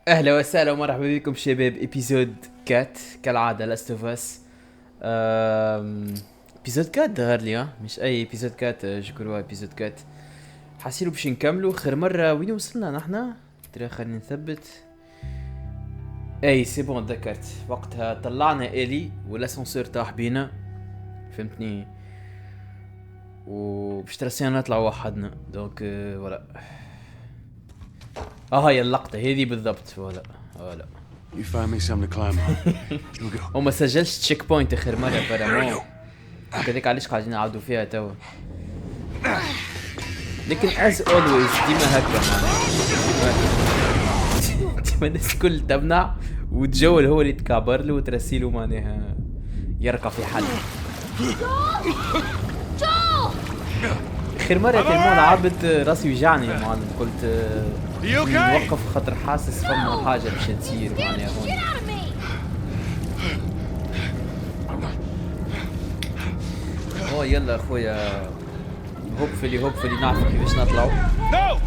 اهلا وسهلا ومرحبا بكم شباب. ابيزود كات كالعادة لاست اوف اس. ابيزود كات ظهر لي مش اي ابيزود كات، شكرا ابيزود كات. حاسيلو باش نكملو. خير مرة وين وصلنا نحنا؟ ترى خلينا نثبت. اي سي بون تذكرت وقتها طلعنا الي والاسانسور طاح بينا، فهمتني؟ وباش ترسينا نطلع وحدنا دونك ولا. هاي اللقطة هذي بالضبط ولا. You find me something to climb on. We'll go. وما سجلش تشيك بوينت اخر مرة فرامون، كذلك علاش قاعدين نعاودوا فيها توا. لكن از اولويز ديما هكا ديما الناس الكل تمنع وتجول هو اللي تكابر له وترسيله معناها يرقى في حل. اخر مرة تلمون عبت راسي وجعني يا معلم، قلت نوقف خاطر حاسس فما حاجة باش تصير معناها هون. يلا اخويا، هوبفلي نعرف كيفاش نطلعوا. No!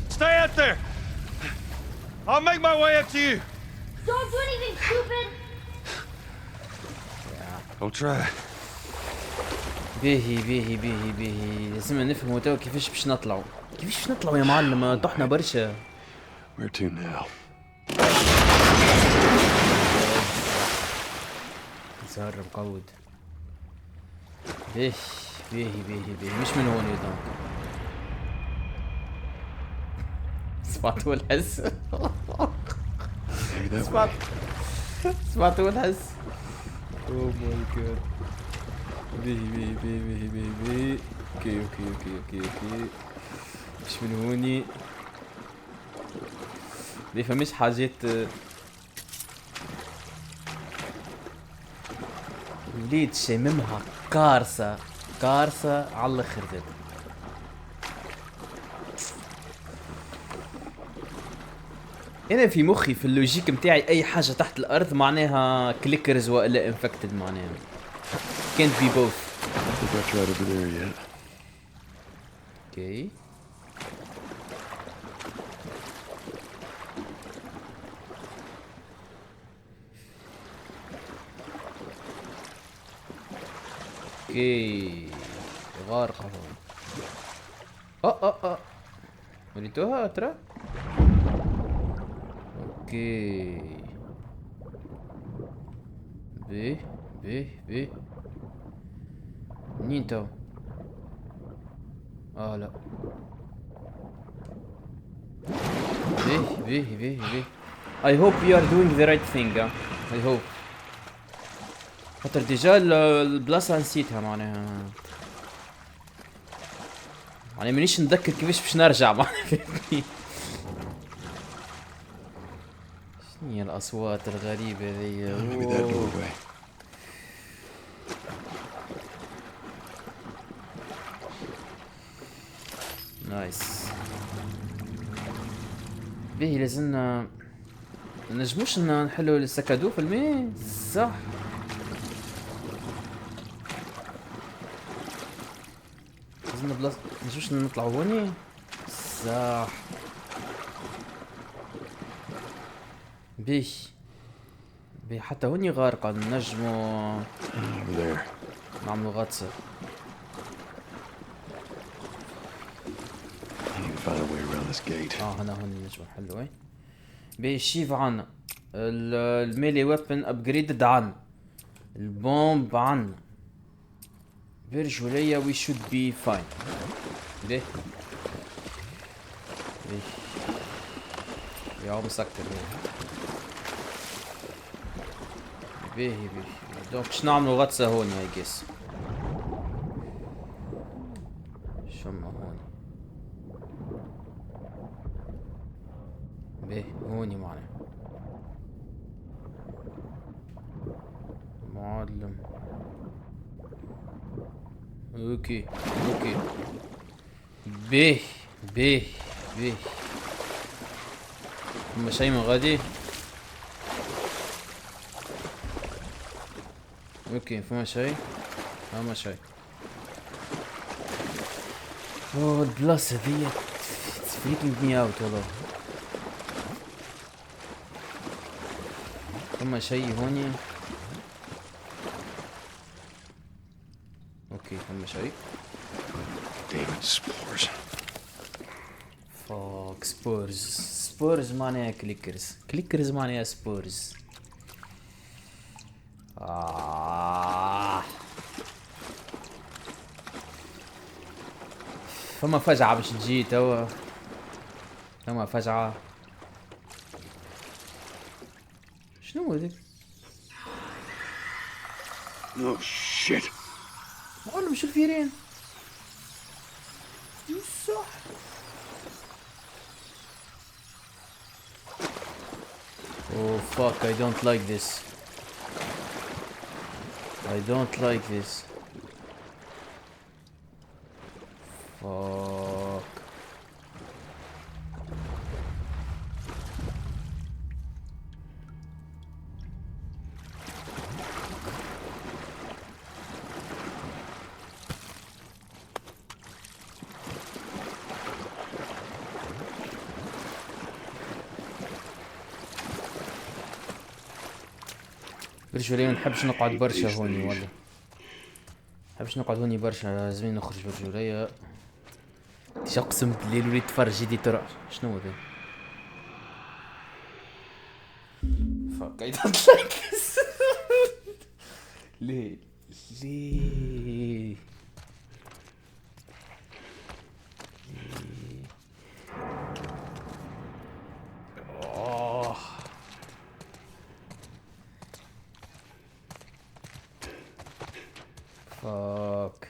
Stay out there! I'll make my way up to you! Don't do anything stupid! I'll try. باهي لازم نفهموا توا كيفاش باش نطلعوا. يا معلم؟ طحنا برشا. Where to now? زهر مقود. باهي مش من هون يضم. سمعتوا الحس؟ Maybe that way. سمعتوا الحس؟ اوه ماي جاد. باهي. اوكي. مش من هوني. ليه فمش حاجات وليد شممها كارثة على الاخر زاد. انا في مخي في اللوجيك متاعي اي حاجة تحت الارض معناها كليكرز والا انفكتد، معناها can't be both. I think I tried over there yet. اوكي غارقة هون. وريتوها ترى. اوكي بيه منين تو؟ لا بيه I hope you are doing the right thing. I hope. خاطر ديجا البلاصة نسيتها معناها، يعني مانيش نتذكر كيفاش باش نرجع معناها، فهمتني؟ شنو هي الأصوات الغريبة ذي؟ Maybe that doorway. نايس. باهي لازمنا منجموش نحلو السكادو في الماء صح؟ لازمنا بلاصة منجموش نطلعو هوني صح. باهي حتى هوني غارقة، نجمو Over there. نعملو غطسة. You can find a way around this gate. هنا هوني نجمو نحلو. اي باهي الشيف عنا، الميلي ويبن ابجريدد عنا، البومب عنا، فيرجوليا وي شود بي فاين. باهي يا مسكر. باهي دونك باش نعملو غطسة هون اي جيس. شما هون باهي هوني معنا معلم. اوكي باهي فما شي من غادي. اوكي فما شي. البلاصة ذي فريكينج مي اوت والله. فما شيء هوني. اوكي فما شيء. Damn spores. فوك سبورز. سبورز معناها كليكرز. كليكرز معناها سبورز. فما فجعة باش تجي توا. فما فجعة. شنو هذاك؟ Oh shit. معلم مش الفيرين. صح. Oh fuck, I don't like this. I don't like this. Fuck. برجولية ما نحبش نقعد برشا هوني والله. نحبش نقعد هوني برشا، لازمني نخرج برجولية. ايش اقسم بالله الوليد تفرج يدي ترى. شنو هذا؟ فاك اي دونت لايك ذس. ليه؟ ليه؟ فاك.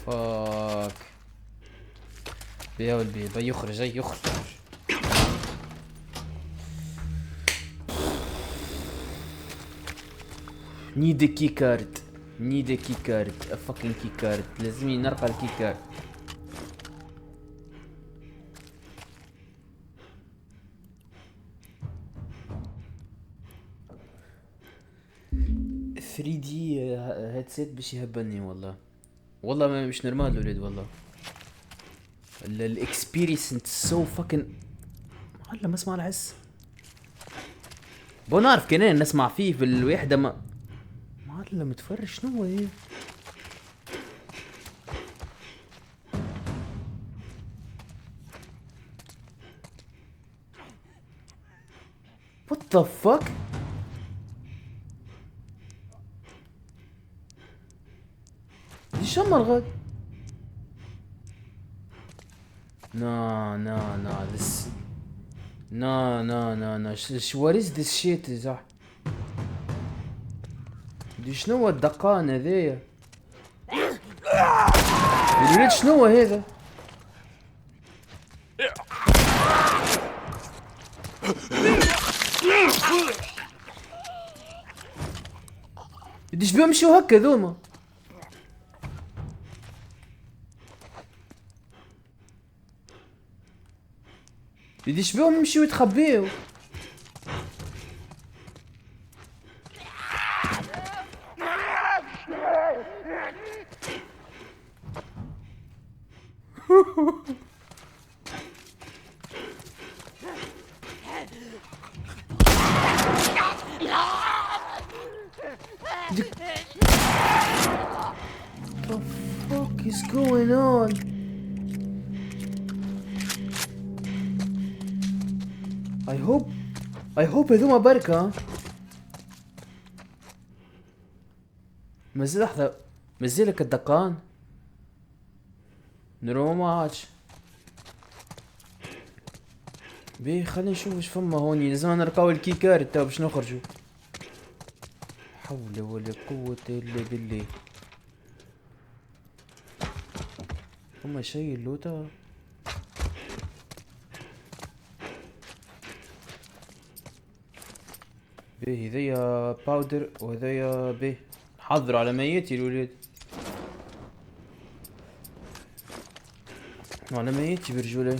فاك. بيا ولدي بيخرج اي يخرج. نيد كي كارد. نيد كي كارد. افكين كي كارد. لازمني نرقى الكي كارد. دي هيدسيت باش يهبلني والله. والله ما مش نورمال الولد والله. الاكسبيرينس سو فاكن. والله ما اسمع الحس. بو نعرف كنان نسمع فيه في الوحده ما والله متفرج شنو هو ايه. What the fuck? دي شمر غاد. No, this. No. What is this shit صح؟ دي شنو هو الدقان هذايا؟ الولد شنو هو هذا؟ بديش بيمشوا هكا ذوما. بديش بيهم يمشيو يتخبيو. What the fuck is going on? I hope هذوما بركة. مازال لحظة. مازالك الدقان. نرو ماتش. بيه خلينا نشوف ايش فما هوني. لازم نرقاو الكي كارت تو باش نخرجو. حول ولا قوة الا بالله. فما شي اللوطة. بيه هذيا باودر وهذيا بيه. نحضر على ميتي الولاد. على ميتي برجولي.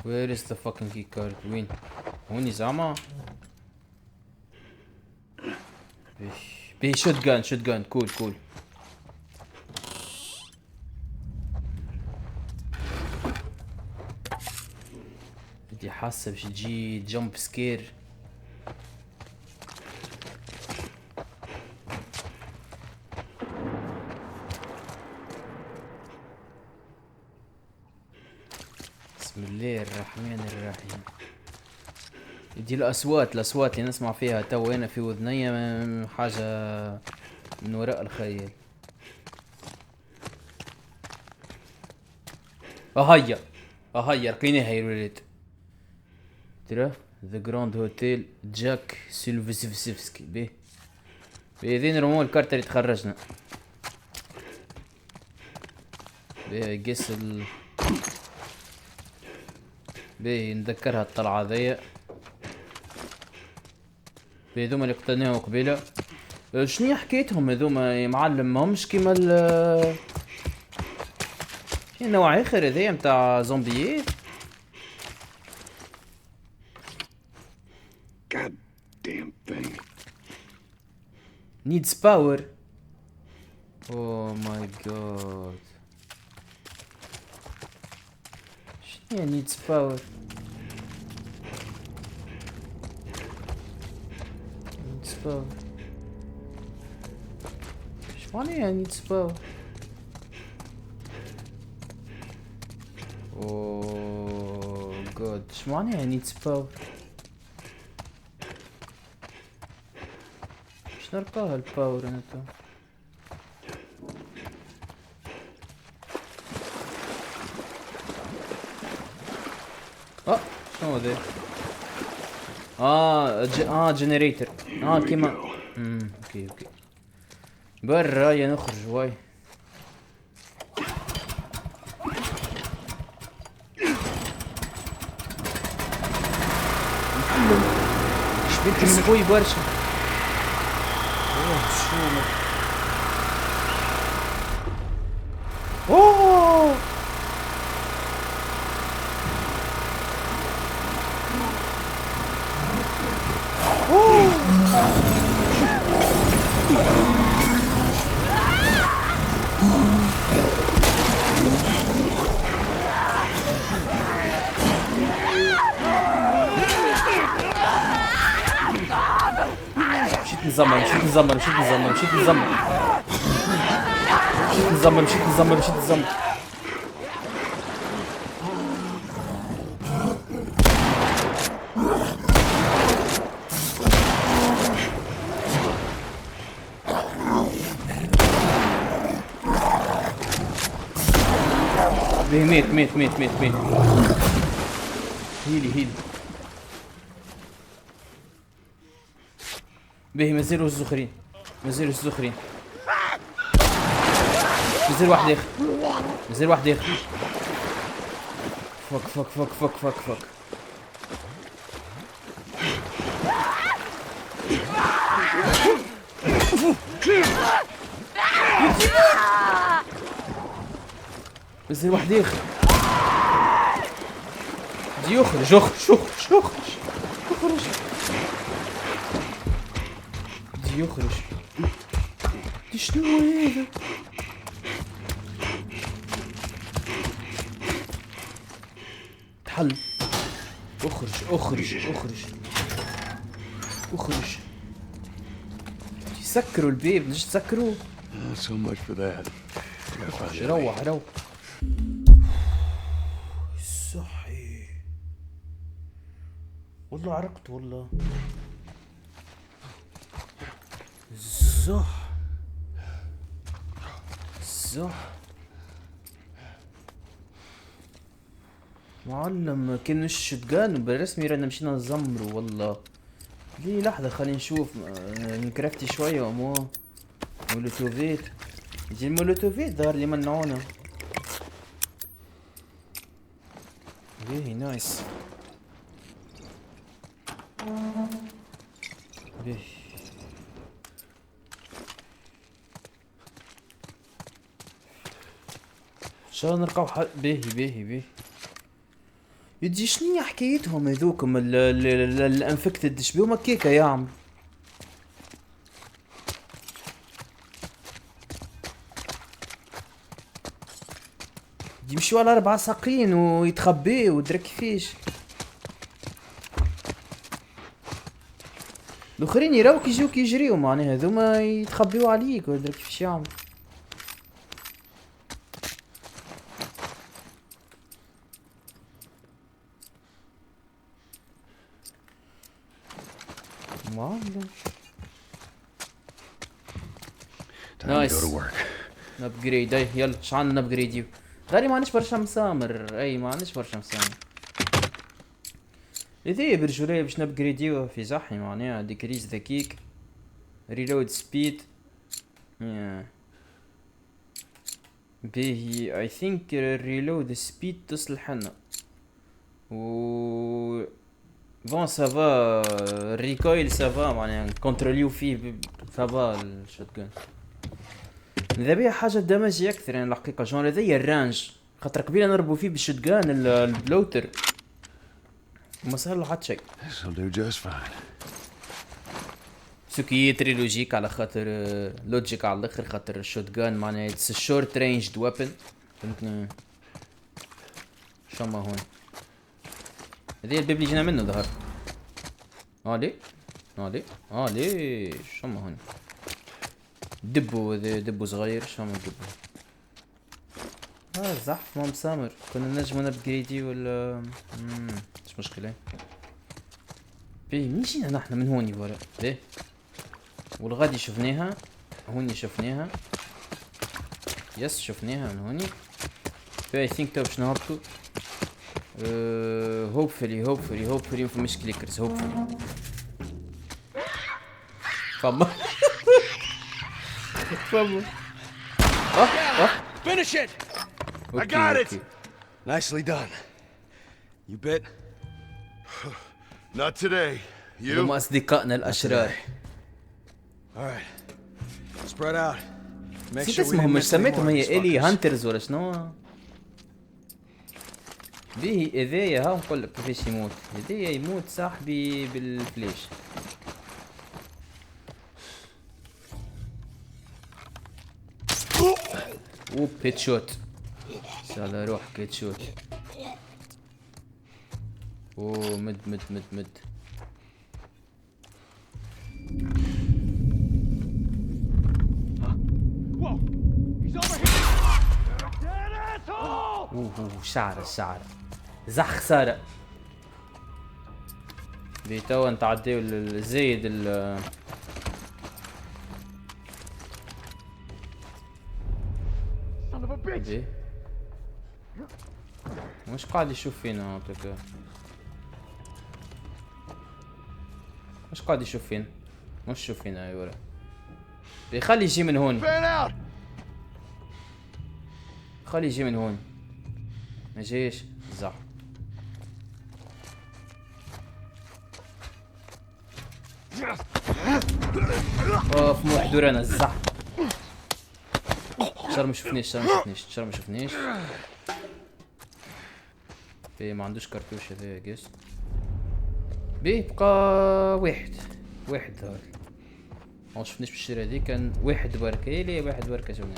Where is the fucking key card? وين؟ هوني زعما؟ به شوت جان كول كول. بدي حاسه باش تجي جمب سكير. بسم الله الرحمن الرحيم. دي الأصوات اللي نسمع فيها تو هنا في وذني حاجة من وراء الخيال. هيا لقيناها يا ولاد. ترى ذا جراند هوتيل جاك سيلفسيفسكي. به هذين رموا الكارت اللي تخرجنا. به قيس به نذكرها الطلعة ذي. هذوما اللي قتلناهم قبيله. شنو حكايتهم هذوما يا معلم؟ ماهمش كيما شي نوع اخر هذايا متاع زومبيات. God damn thing. needs power. Oh my god. شنو needs power؟ باور. ايش معناها نيدز باور؟ اوه جود، ايش معناها نيدز باور؟ ايش نلقاها الباور انا تو؟ شنو ذا؟ جنريتر. كيما اوكي برا يا نخرج واي. شبيك سقوي برشا. اوه مشيت نزمر ميت هيلي به مازالوا الزخرين مازال واحد اخر فك مازال واحد اخر دي يخرج دي شنو هذا؟ تحل. اخرج يسكروا البيب. ليش تسكروا؟ So much for that. روح صحي والله عرقت والله. زح معلم كان الشتقان بالرسمي رانا مشينا نزمرو والله. ليه لحظة خلينا نشوف نكرافتي شوية ومو مولوتوفيت. يجي المولوتوفيت ظهر لي منعونا. باهي نايس. باهي ان شاء الله نلقاو حل. باهي يدي شنيا حكايتهم هذوكم الانفكتد؟ شبيهم هكاكا يا عم؟ يمشيو على 4 ساقين ويتخبيو ودرك كيفاش. الاخرين يراوك يجيوك يجريو معناها هذوما يتخبيو عليك ودرك كيفاش يعمل. Time to Nice. go to work. نبجريد اي يلا شعلنا نبجريديو. غير ما عنديش برشا مسامر، اي ما عنديش برشا مسامر. هذي برجولية باش نبجريديوها في زحي معناها ديكريز ذكيك ريلود سبيد. باهي اي ثينك الريلود سبيد تصلح لنا و بون سافا الريكويل سافا معناها نكونتروليو فيه سافا الشوتجان. اذا بيها حاجه دمجي اكثر يعني الحقيقه جون هذايا الرانج خاطر قبيله نربو فيه بالشوتجان البلوتر وما صار له حتى شيء. This'll do just fine. سوكي تريلوجيك على خاطر لوجيك على الاخر خاطر الشوتجان معناها اتس شورت رينج ويبن فهمتني. شما هون هذي الباب اللي جينا منه ظهر. لي لي شما هون دبو دبو صغير شما دبو. زحف ما مسامر كنا نجمو نبجريدي ولا مش مشكلة. بيه منين جينا نحنا من هوني ورا بيه والغادي شفناها هوني شفناها يس شفناها من هوني. بيه I think تو باش نهبطو hopefully مفماش كليكرز hopefully. فما فما Finish it! I got it. Nicely done. You bit? Not today. هم أصدقائنا الأشرار. All right. Spread out. Make نسيت sure we اسمهم didn't مش miss any سميتهم more of هي these إلي fuckers. هانترز ولا شنو؟ بيه إذايا ها نقولك كيفاش يموت. إذايا يموت صاحبي بالفليش. اوب هيد شوت. سالا روحك هيد شوت. اوه مد Whoa! He's over here! Dead asshole! اوه شعر زح سارة. بي توا نتعديو الزايد Son of a bitch! بي مش قاعد يشوف فينا هاكا. مش قاعد يشوف فينا مش شوف فينا يا ورا. بيخلي يجي من هون Fan out! خلي يجي من هون ما جيش زح. اوف مو حضورنا الزح. شر ما شفنيش بي ما عندوش كرتوش هذا جيس. بي بقى واحد ظهر ما شفناش بالشيرة هذي كان واحد بركة لي واحد بركة شفنا.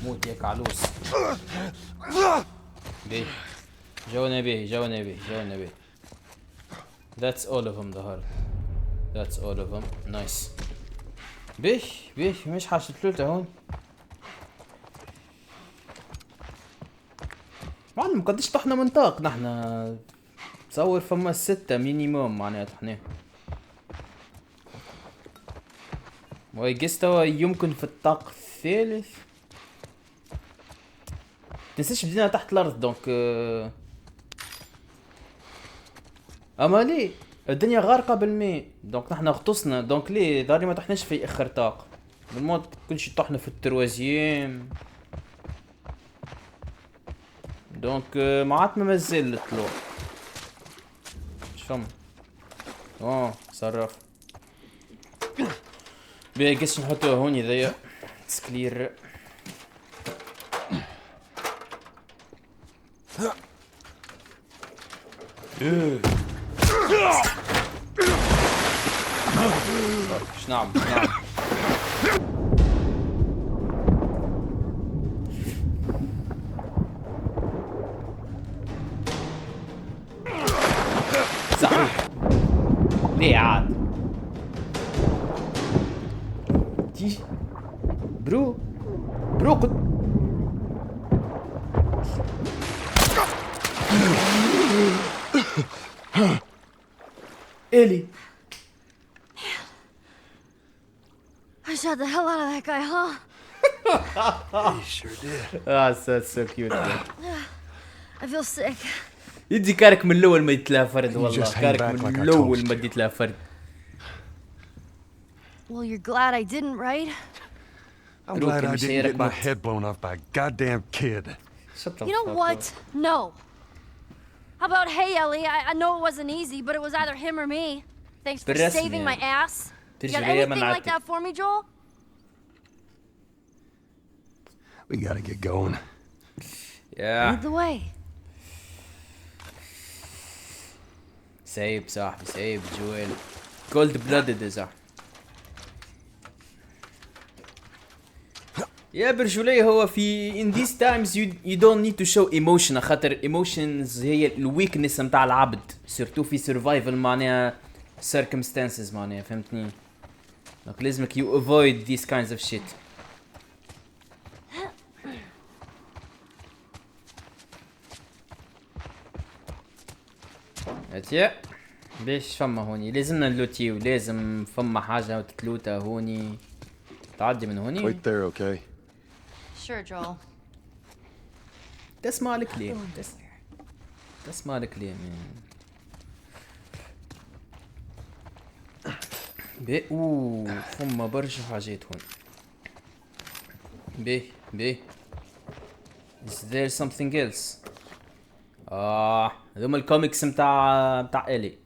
موت يا كعلوس. بيه جونا بيه That's all of them ظهر. That's all of them. Nice. بيه مش حاجة ثلاثة هون. معلم قديش طحنا منطاق نحنا تصور فما 6 مينيموم معناها طحناه. واي جيس توا يمكن في الطاق الثالث. تنساش بدينا تحت الارض دونك اما ليه الدنيا غارقة بالماء دونك نحنا غطسنا دونك ليه داري ما طحناش في اخر طاق بالموت كلشي طحنا في التروازيام دونك معاتنا مازال الطلوع. شفم صرف بيه قيس نحطوها هوني ذيا اتس كلير. ايش نعم نعم. صحيح. ليه عاد تيجي برو قد إلي. I shot the hell out of that guy, huh? You sure did. that's so cute. I feel sick. يدي كارك من الاول ما يتلاها فرد والله. just hang كارك back من like I الاول told ما you. يتلاها فرد. Well, you're glad I didn't, right? I'm glad I مش didn't هيرك get my وقت. head blown off by a goddamn kid. Shut the You know fuck what? up. No. How about, hey, Ellie, I know it wasn't easy, but it was either him or me. Thanks for بالرسم saving my يعني. ass. You ترجع got ليا anything like منعتك. that for me, Joel? We gotta get going. يا Lead the way. سايب صاحبي سايب جويل. كولد بلادد يا صاحبي. يا برجولي هو في in these times you don't need to show emotion خاطر emotions هي الويكنس متاع العبد سيرتو في survival معناها circumstances معناها فهمتني. دونك لازمك you avoid these kinds of shit. اتيا باش فما هوني لازمنا نلوتيو لازم فما حاجة تتلوتا هوني تعدي من هوني. Wait there, okay? Sure, Joel. تسمع الكلام تسمع الكلام بي اوه فما برشا حاجات هون. بي is there something else؟ هذوما الكوميكس متاع إلي.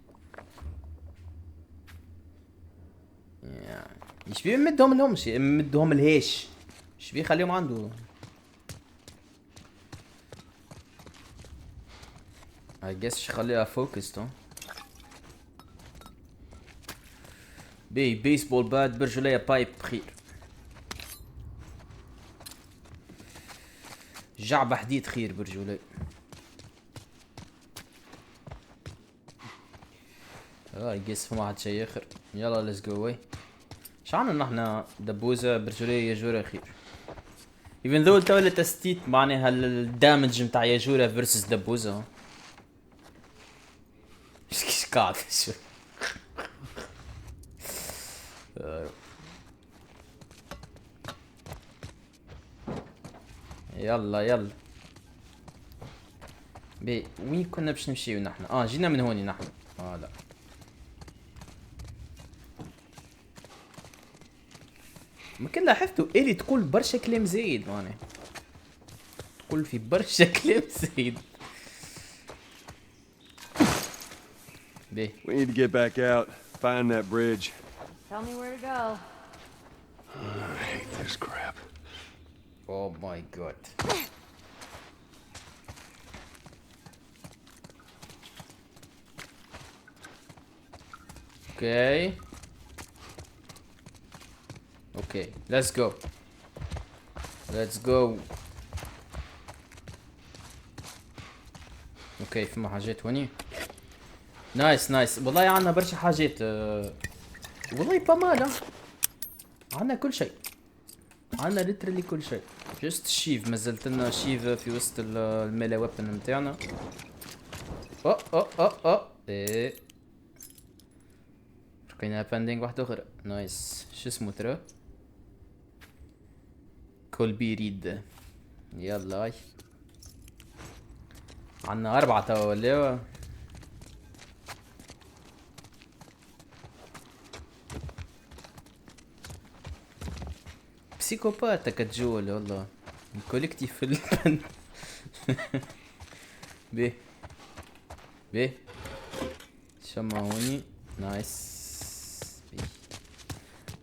ايش بيه مدهم لهمش مدهم الهيش ايش بيه خليهم عنده. I guess خليها فوكس بيسبول بات برجولية بايب خير. جعبة حديد خير برجولية. I guess فما واحد شي اخر. يلا let's go away. شعنا نحنا دبوزة برجولية ياجورة خير. even though التولة تستيت معناها الدامج متاع ياجورة versus دبوزة. ايش قاعد شو يلا وين كنا باش نمشيو نحنا؟ جينا من هوني نحنا. لا ما كان لاحظتوا إلي تقول برشا كلام زايد معناها تقول في برشا كلام زايد. We need to get back out, find that bridge. Tell me where to go. I hate this crap. Oh my god. Okay, let's go. اوكي فما حاجات هوني. نايس والله عنا برشا حاجات والله بمالا عنا كل شيء. عنا ليترلي كل شيء. جست شيف مازلت لنا شيف في وسط الميلا ويبن نتاعنا. ايه لقينا باندينغ واحدة أخرى. نايس. شو اسمه ترى؟ كولبي ريد. يلا هاي عنا 4 توا ولا بسيكوباتك تجول والله الكوليكتيف في البند. بيه شما هوني. نايس.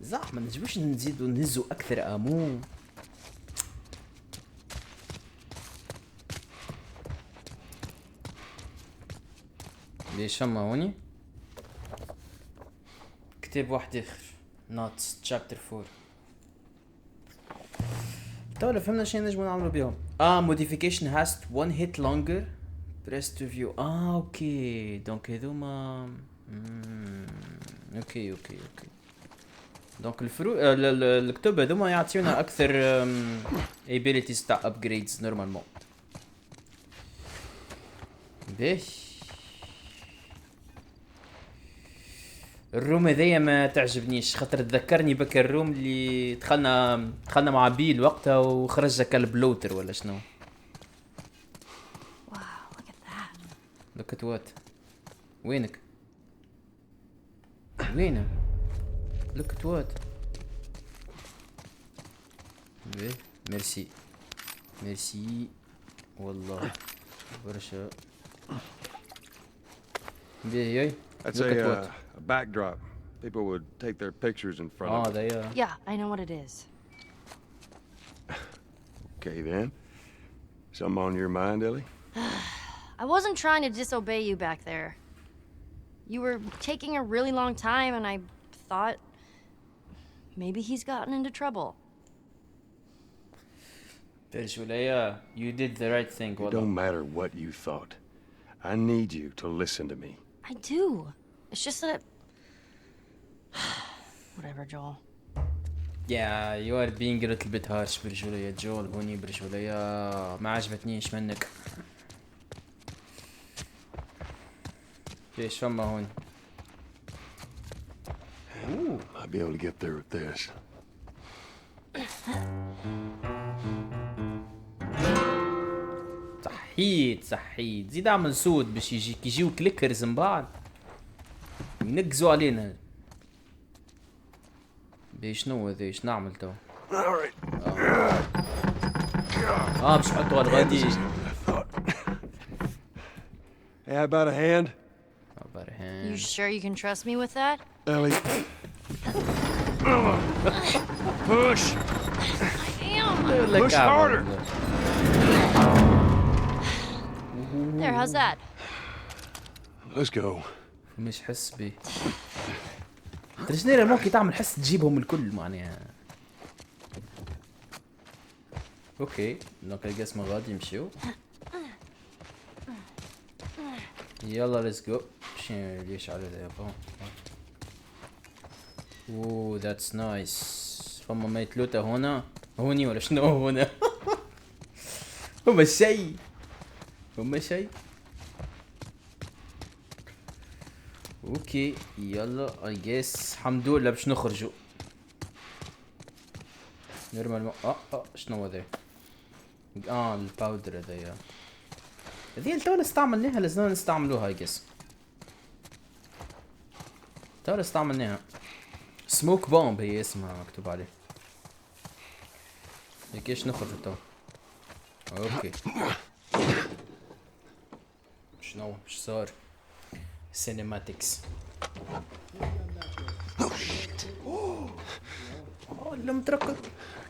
زعما نجموش نزيدو نهزو اكثر امو. ليش فما هوني كتاب واحد اخر نوتس تشابتر 4 تو فهمنا شنو نجمو نعملو بيهم modification has one hit longer press to view اوكي دونك هذوما اوكي دونك الفرو الكتب هذوما يعطيونا اكثر abilities تاع upgrades نورمالمون باهي الروم هذيا ما تعجبنيش خاطر تذكرني بك الروم اللي دخلنا مع بيل وقتها وخرج كلب لوتر ولا شنو. Wow, look at that. look at what وينك وينه look at what ميرسي والله برشا باهي That's look at what a backdrop. People would take their pictures in front of it. هذايا Yeah, I know what it is. Okay, then. Something on your mind, Ellie? I wasn't trying to disobey you back there. You were taking a really long time, and I thought maybe he's gotten into trouble. برجوليا you did the right thing It والله. don't matter what you thought. I need you to listen to me. I do. It's just that. Whatever, Joel. Yeah, you are being a little bit harsh برجوليا جول هوني برجوليا ما عجبتنيش منك. ليش فما هون؟ I'll be able to get there with this. صحيت زيد اعمل سود باش يجيو كليكرز من بعد ينقزوا علينا. شنو هذا ايش نعمل تو؟ باش نحطوا على الغادي. Hey, how about a hand? You sure you can trust me with that? Ellie. Push! Damn! Push harder! There, how's that? Let's go. مش حس بي ترجنيرا ممكن تعمل حس تجيبهم الكل معناها. اوكي دونك القسم غادي يمشيو. يلا ليتس جو. شنو ليش على ذا يابا؟ اوه ذاتس نايس. فما ميت لوتا هنا هوني ولا شنو هنا؟ هما شيء اوكي يلا اي جيس الحمد لله باش نخرجوا نورمال. شنو هذا؟ الباودر هذايا هذي تو استعملناها لازم نستعملوها اي جيس. تو استعملناها سموك بومب هي اسمها مكتوب عليه. كيش نخرجوا تو؟ اوكي شنو ايش صار؟ سينماتكس. اللي متركض.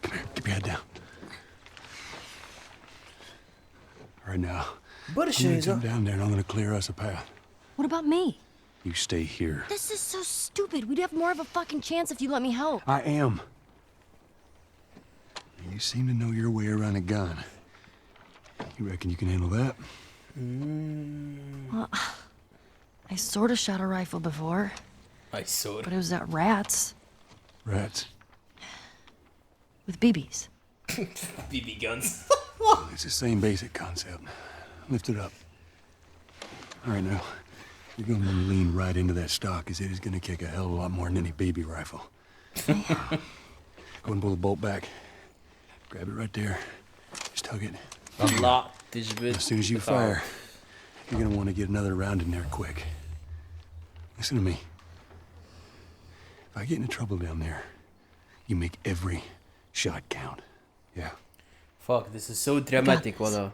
Come here, keep your head down. All right now. I'm برشا gonna jump down there and I'm gonna clear us a path. What about me? You stay here. This is so stupid. We'd have more of a fucking chance if you let me help. I am. You seem to know your way around a gun. You reckon you can handle that? Well, I sort of shot a rifle before, I saw but it was at rats Rats. with BBs. BB guns. It's the same basic concept. Lift it up. All right, now. You're gonna lean right into that stock, as it is gonna kick a hell of a lot more than any baby rifle. Go and pull the bolt back. Grab it right there. Just tug it. الله تجبد. As soon as you fire, you're gonna want to get another round in there quick. Listen to me. If I get into trouble down there, you make every shot count. Yeah. Fuck, this is so dramatic والله.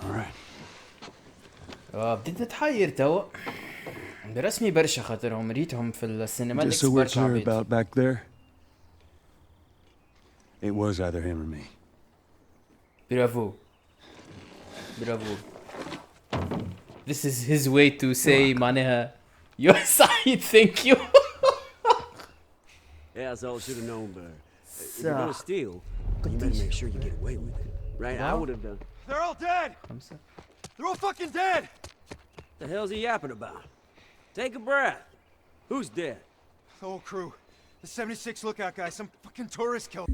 All right. بديت نتحير توا. برسمي برشا خاطرهم ريتهم في Just السينماتكس so we're برشا clear عبيد. about back there, it was either him or me. برافو. This is his way to say معناها يا سعيد thank you. Yeah, that's all I should have known, but if you're gonna steal, you better make sure you get away with it. Right? I would have done. They're all dead. They're all fucking dead. The hell's he yapping about? Take a breath. Who's dead? The whole crew. The 76 lookout guy. Some fucking tourist killed.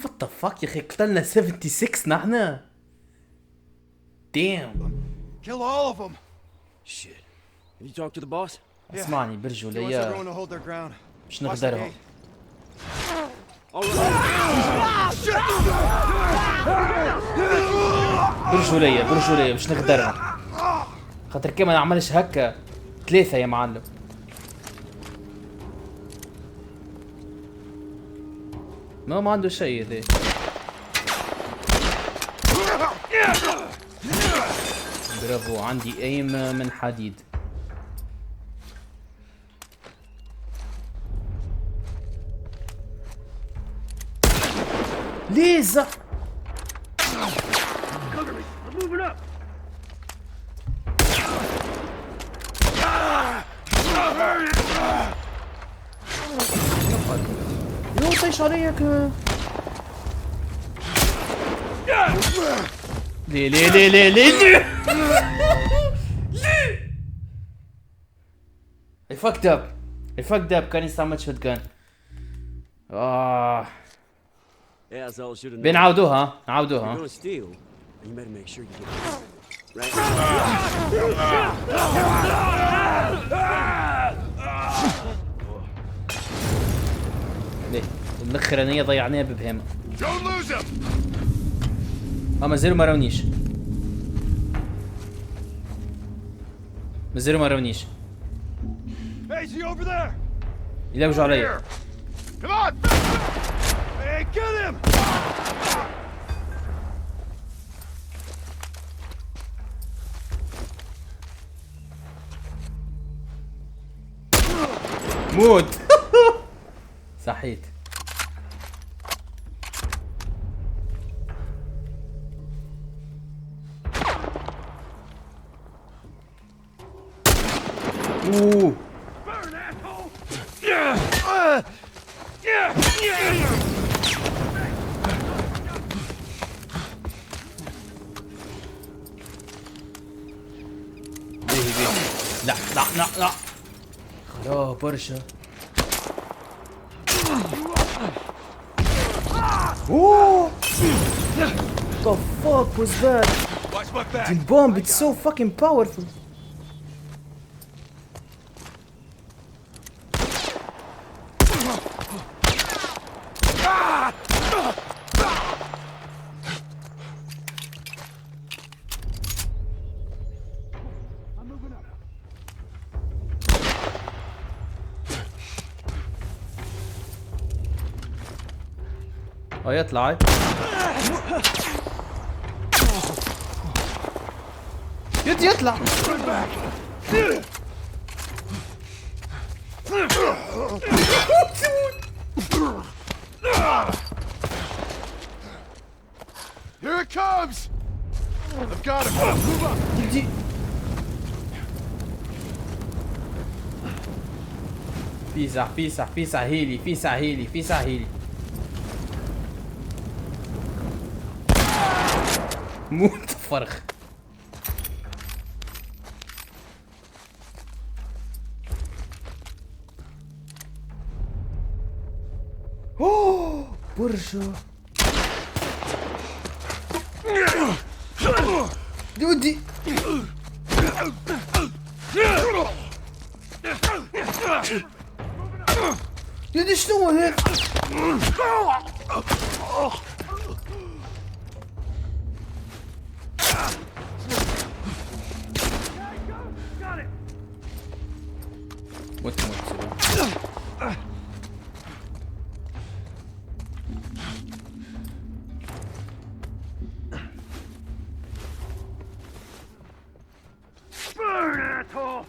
What the fuck يا اخي قتلنا 76 نحن. Damn. Kill all of them. Shit. Have you talked to the boss? اسمعني He wants برجولية everyone to hold their ground. مش Watch the نقدرهم. gate. All right. برجولية مش نقدرهم. خاطر كيما نعملش هكا 3 يا معلم. ما عنده شيء ذي. برافو عندي ايم من حديد. ليزا يو طيش عليك. ليه I fucked up كان يستعمل شوت جان. Yeah, that's all I should have known. بنعاودوها If you're نعاودوها. gonna steal, you better make sure you get away with it. Right? ليه الاخرانية ضيعناها ببهيمة. Don't lose him. مازالوا ما راونيش. Hey, is he over there? يلوجوا عليا. Come on. Hey, get him. موت. صحيت. اوه لا خلاص برشا. اوه the fuck was that? Watch my back. The bomb, it's so fucking powerful. يطلع يطلع. Here it comes. I've got him. Move up. بيسع هيلي. موت فرخ. اوه برشا دودي. دودي شنو هيك؟ موت Burn, asshole.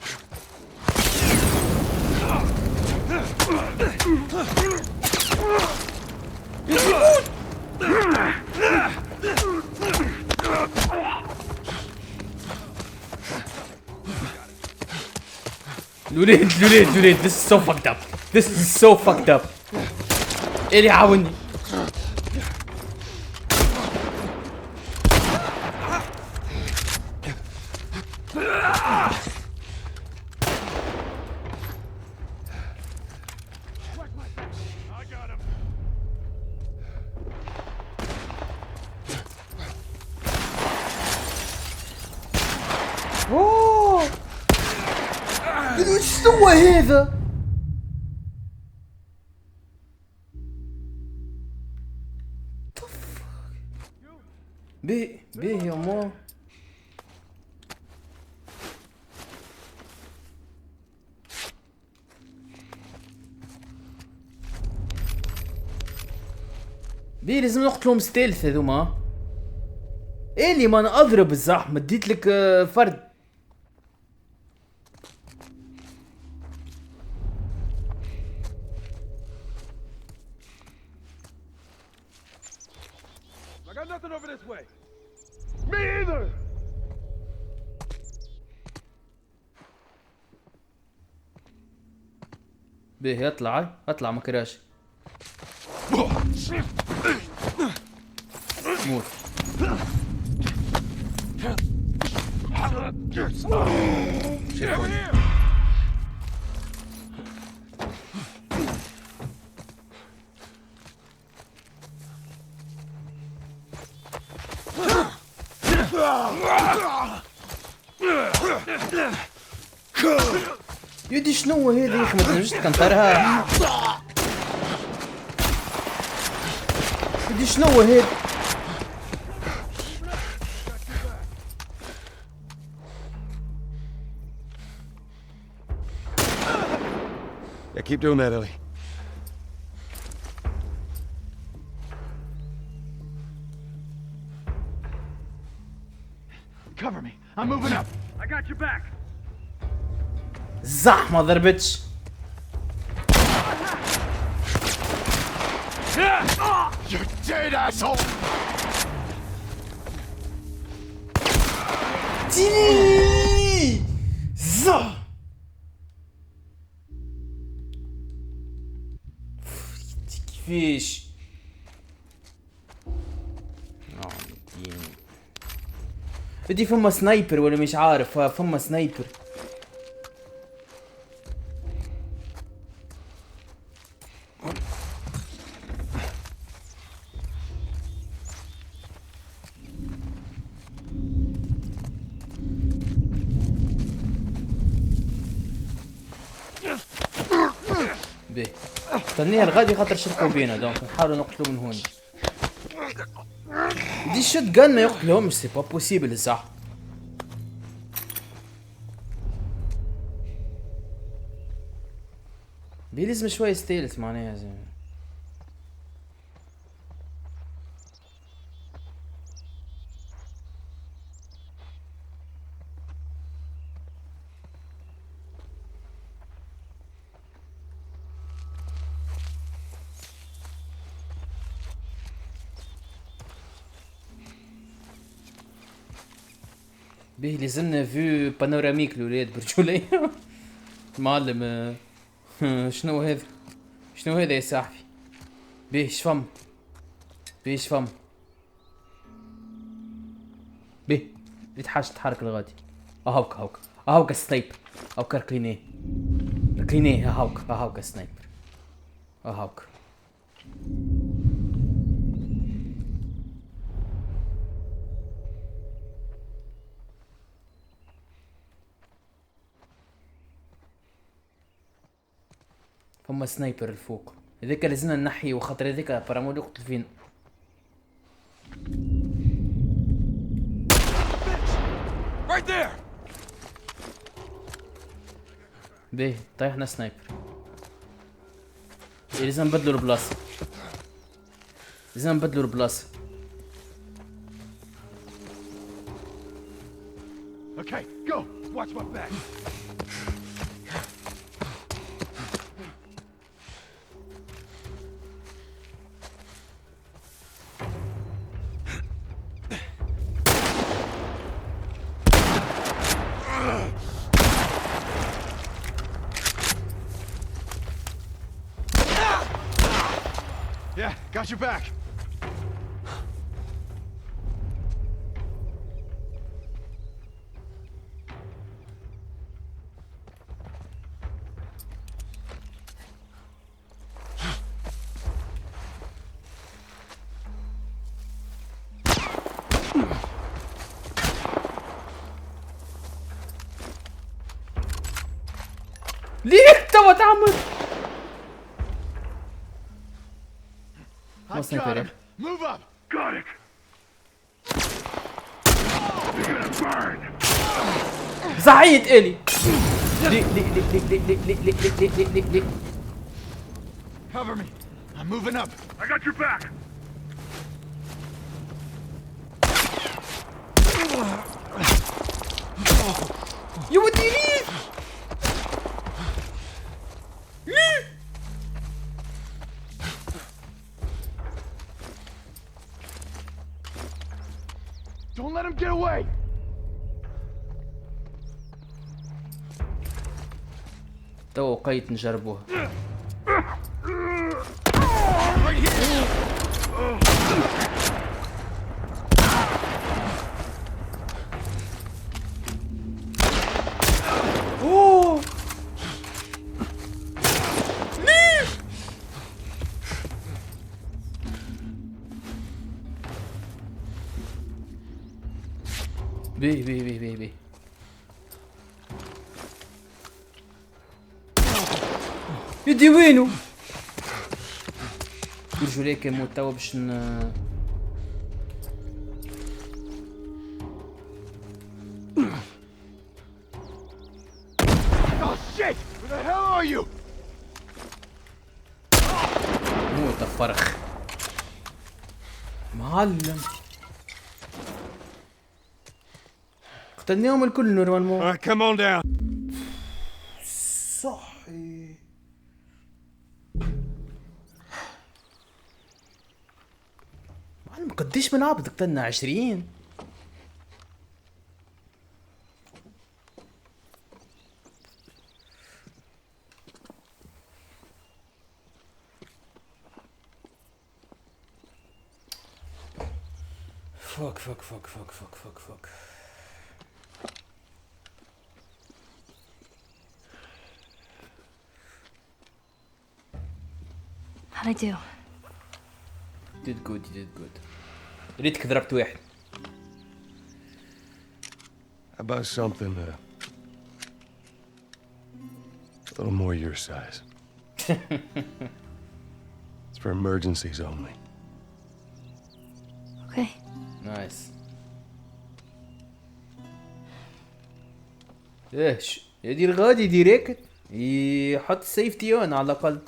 الولاد this is so fucked up. This is so fucked up. إلي عاوني. اوه وش سوى هذا؟ بيه يا مو بيه لازم نقتلهم ستيلث هذوما. ايه اللي ما انا اضرب الزحمة اديت لك فرد. I got nothing over this way. Me either. بيه اطلع مكراش موت. شوفوني. يدي شنو هذي يا اخي ما تنجمش تكنترها. يدي شنو هذي. Yeah, keep doing that, Ellie. Cover me. I'm moving up. I got your back. الزح ما ضربتش. You're dead, asshole. تيني زح. كيفاش بدي فما سنايبر ولا مش عارف. فما سنايبر. بيه استنيها الغادي خاطر شركوا بينا دونك نحاولوا نقتلوا من هون. دي شوت جان ما يقتلهمش سي با بوسيبل صح. بيه لازم شوي ستيلث معناها زين. بيه لازمنا فيو بانوراميك الولاد برجولية. معلم شنو هذا يا صاحبي. بيه شفم بيه يتحاش تحرك الغادي. هاوك السنايبر هاوك ركلينيه هاوك السنايبر هاوك. فما سنايبر الفوق هذاك لازمنا نحي وخاطر هذاك برامول يقتل فينا. Right there. بيه طيحنا سنايبر. لازم نبدلوا البلاصة. Okay, go. Watch my back. Got your back. ليه توا تعمل؟ I What's that, got him. Peter? Move up. Got it. You're gonna burn. زعيت الي. ليه ليه ليه ليه ليه ليه ليه ليه ليه ليه ليه. Cover me. I'm moving up. I got your back. يا ودي ليه؟ ليه؟ Don't let him get away. تو وقيت نجربوها. Right here. اوه ليه؟ بيه بيه بيه بيه بيه. يدي وينو؟ ورجوا ليك يموت توا باش Oh shit! Where the hell are you? موت فرخ. معلم قتلناهم الكل نورمالمون. All right, come on down. صحي. معلم قديش من عبد قتلنا 20. فك فك فك فك فك فك فك. How'd I do? did good you did good. ريتك ضربت واحد. How about something a little more your size? It's for emergencies only. Okay. نايس. ايش يدير غادي ديريكت يحط سيفتي اون على الاقل.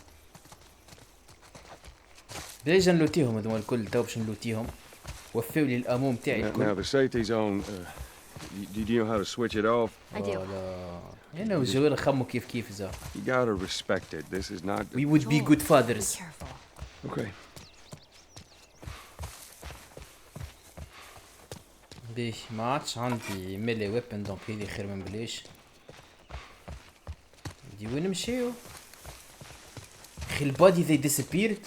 ليش نلوتيهم هذوما الكل تو باش نلوتيهم. وفيو لي الاموم تاعي Now الكل. the safety zone, do you know how to switch it off? I do. انا وجوال نخمو كيف كيف زا. You gotta respect it. This is not... We would be good Be fathers. careful. Okay. بيه ما عادش عندي ميلي ويبن دونك هذي خير من بلاش. دي وين نمشيو؟ اخي البادي they disappeared.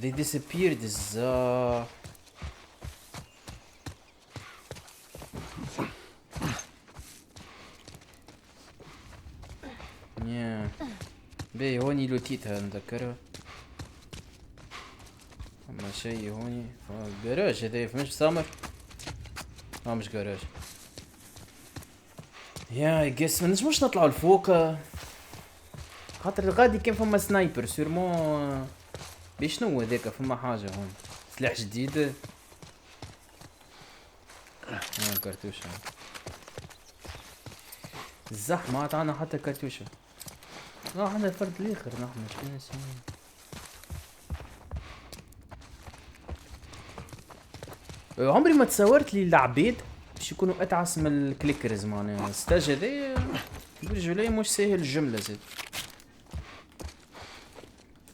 They disappeared الزا. يا بيه هوني لوتيتها نذكرها. اما شي هوني جراج هذا مش سامر. مش جراج. يا قس ما نجموش نطلعوا لفوق خاطر الغادي كان فما سنايبر سيرمون. بشنو هذاك فما حاجه هون سلاح جديد. كارتوشه الزح ما عطانا حتى كارتوشه. احنا الفرد الاخر نحن شكون نسينا. عمري ما تصورت لي العبيد باش يكونوا اتعس من الكليكرز معناها. ستاج هذايا يرجعوا لي مش ساهل الجمله زاد.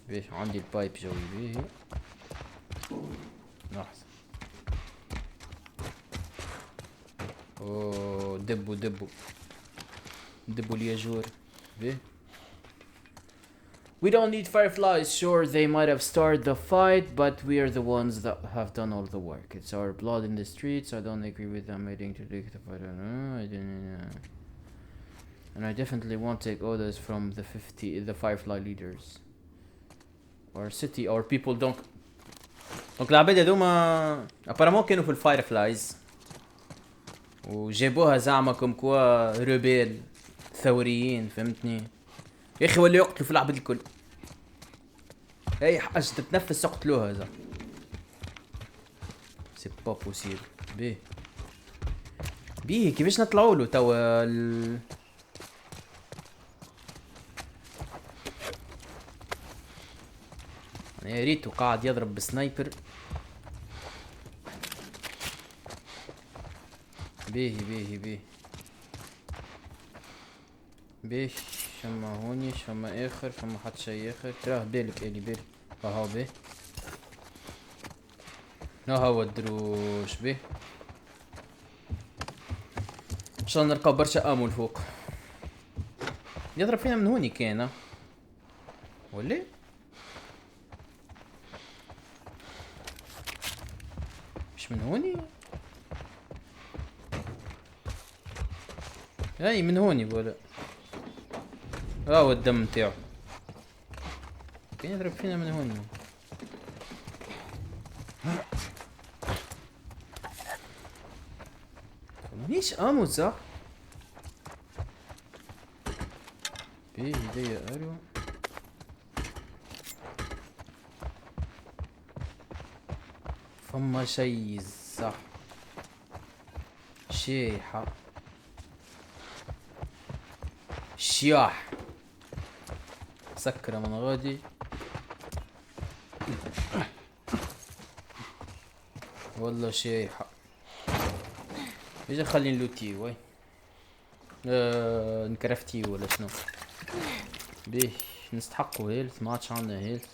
باش عندي البايب جوي بيه. لحظة. اوه دبو دبو دبو الياجور بيه. We don't need fireflies. Sure, they might have started the fight, but we're the ones that have done all the work. It's our blood in the streets. I don't agree with them waiting to take the fight. I didn't. And I definitely won't take orders from the firefly leaders. Our city, our people don't. دونك العباد هذوما ابارامون كانوا في الفايرفلايز وجابوها زعما كوم كوا روبيل ثوريين فهمتني يا اخي ولا يقتلوا في العباد الكل اي حاجه تتنفس يقتلوها زعما سي با بوسيبل بيه كيفاش نطلعوا له توا يا ريتو قاعد يضرب بسنايبر بيه شما هوني شما اخر فما حد شي اخر تراه بالك الي بالك اهو بيه هو الدروش بيه ان شاء الله نلقاو برشا امو الفوق يضرب فينا من هوني كان ولا مش من هوني اي من هوني بولا هو الدم نتاعو كان يضرب فينا من هوني مانيش امو صح بيه يديا ارو فما شي صح شيحة شياح سكرة من غادي والله شيحة اجا خلي نلوتي وين نكرفتي ولا شنو بيه نستحقوا هيلث ما عادش عندنا هيلث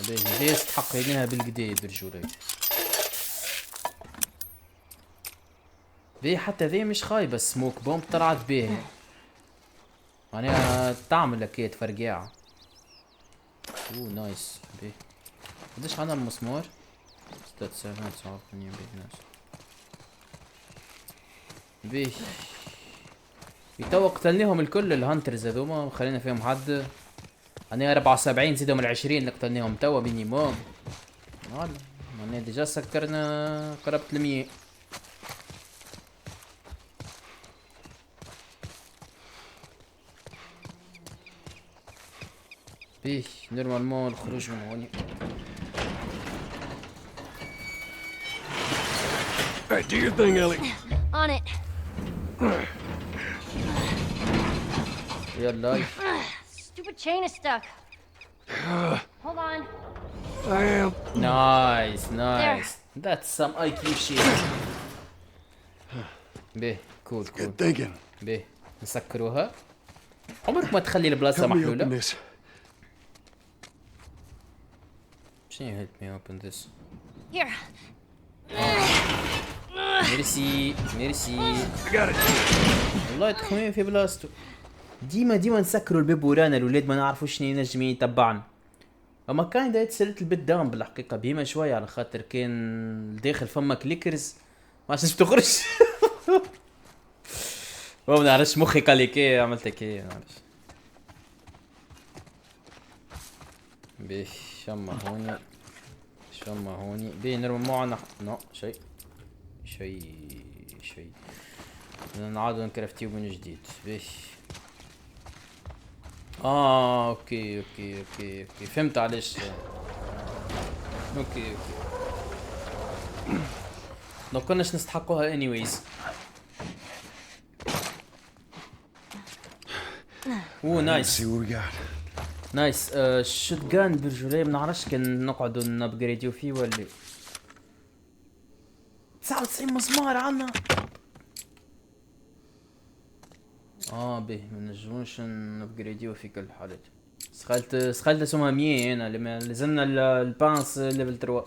بيه يستحق ينها بالقداية برجولي بيه حتى ذي مش خايبة سموك بومب طلعت بيه يعني تعمل اكيد فرقاعة نايس بيه قديش عنا المسمار 6 بيه نايس بيه يتوا قتلناهم الكل الهانترز هذوما خلينا فيهم حد انا 74 زيدهم 20 اللي قتلناهم توا مينيموم معناها ديجا سكرنا قربت ل100 بيه نورمالمون الخروج من هوني Alright, do your thing, Ellie. On it. يلا Stupid chain is stuck. Hold on. I am. nice that's some IQ shit بيه كول Good thinking. بيه نسكروها عمرك ما تخلي البلاصة Help me open محلولة this. شنو help me open this Here. ميرسي I got it. والله تخمين في بلاصتو ديما نسكروا الباب ورانا الولاد ما نعرفوا شنو ينجم يتبعنا اما كان دا تسلت البيت داون بالحقيقه بهيمه شويه على خاطر كان داخل فما كليكرز ما عادش تخرج ما نعرفش مخي قال لي كي عملت كي ما نعرفش بيه شما هوني بيه نرمى معنا نو شيء نعاودو نكرافتيو من جديد بيه اوكي فهمت علاش اوكي لو كناش نستحقوها anyways نايس See what we got. نايس الشوت جان برجولي ما نعرفش كان نقعدو نابجريديو فيه ولا 99 مسمار عنا به ما نجموش نابجريديو في كل الحالات سخلت اسمها 100 هنا لما لازمنا البانس ليفل 3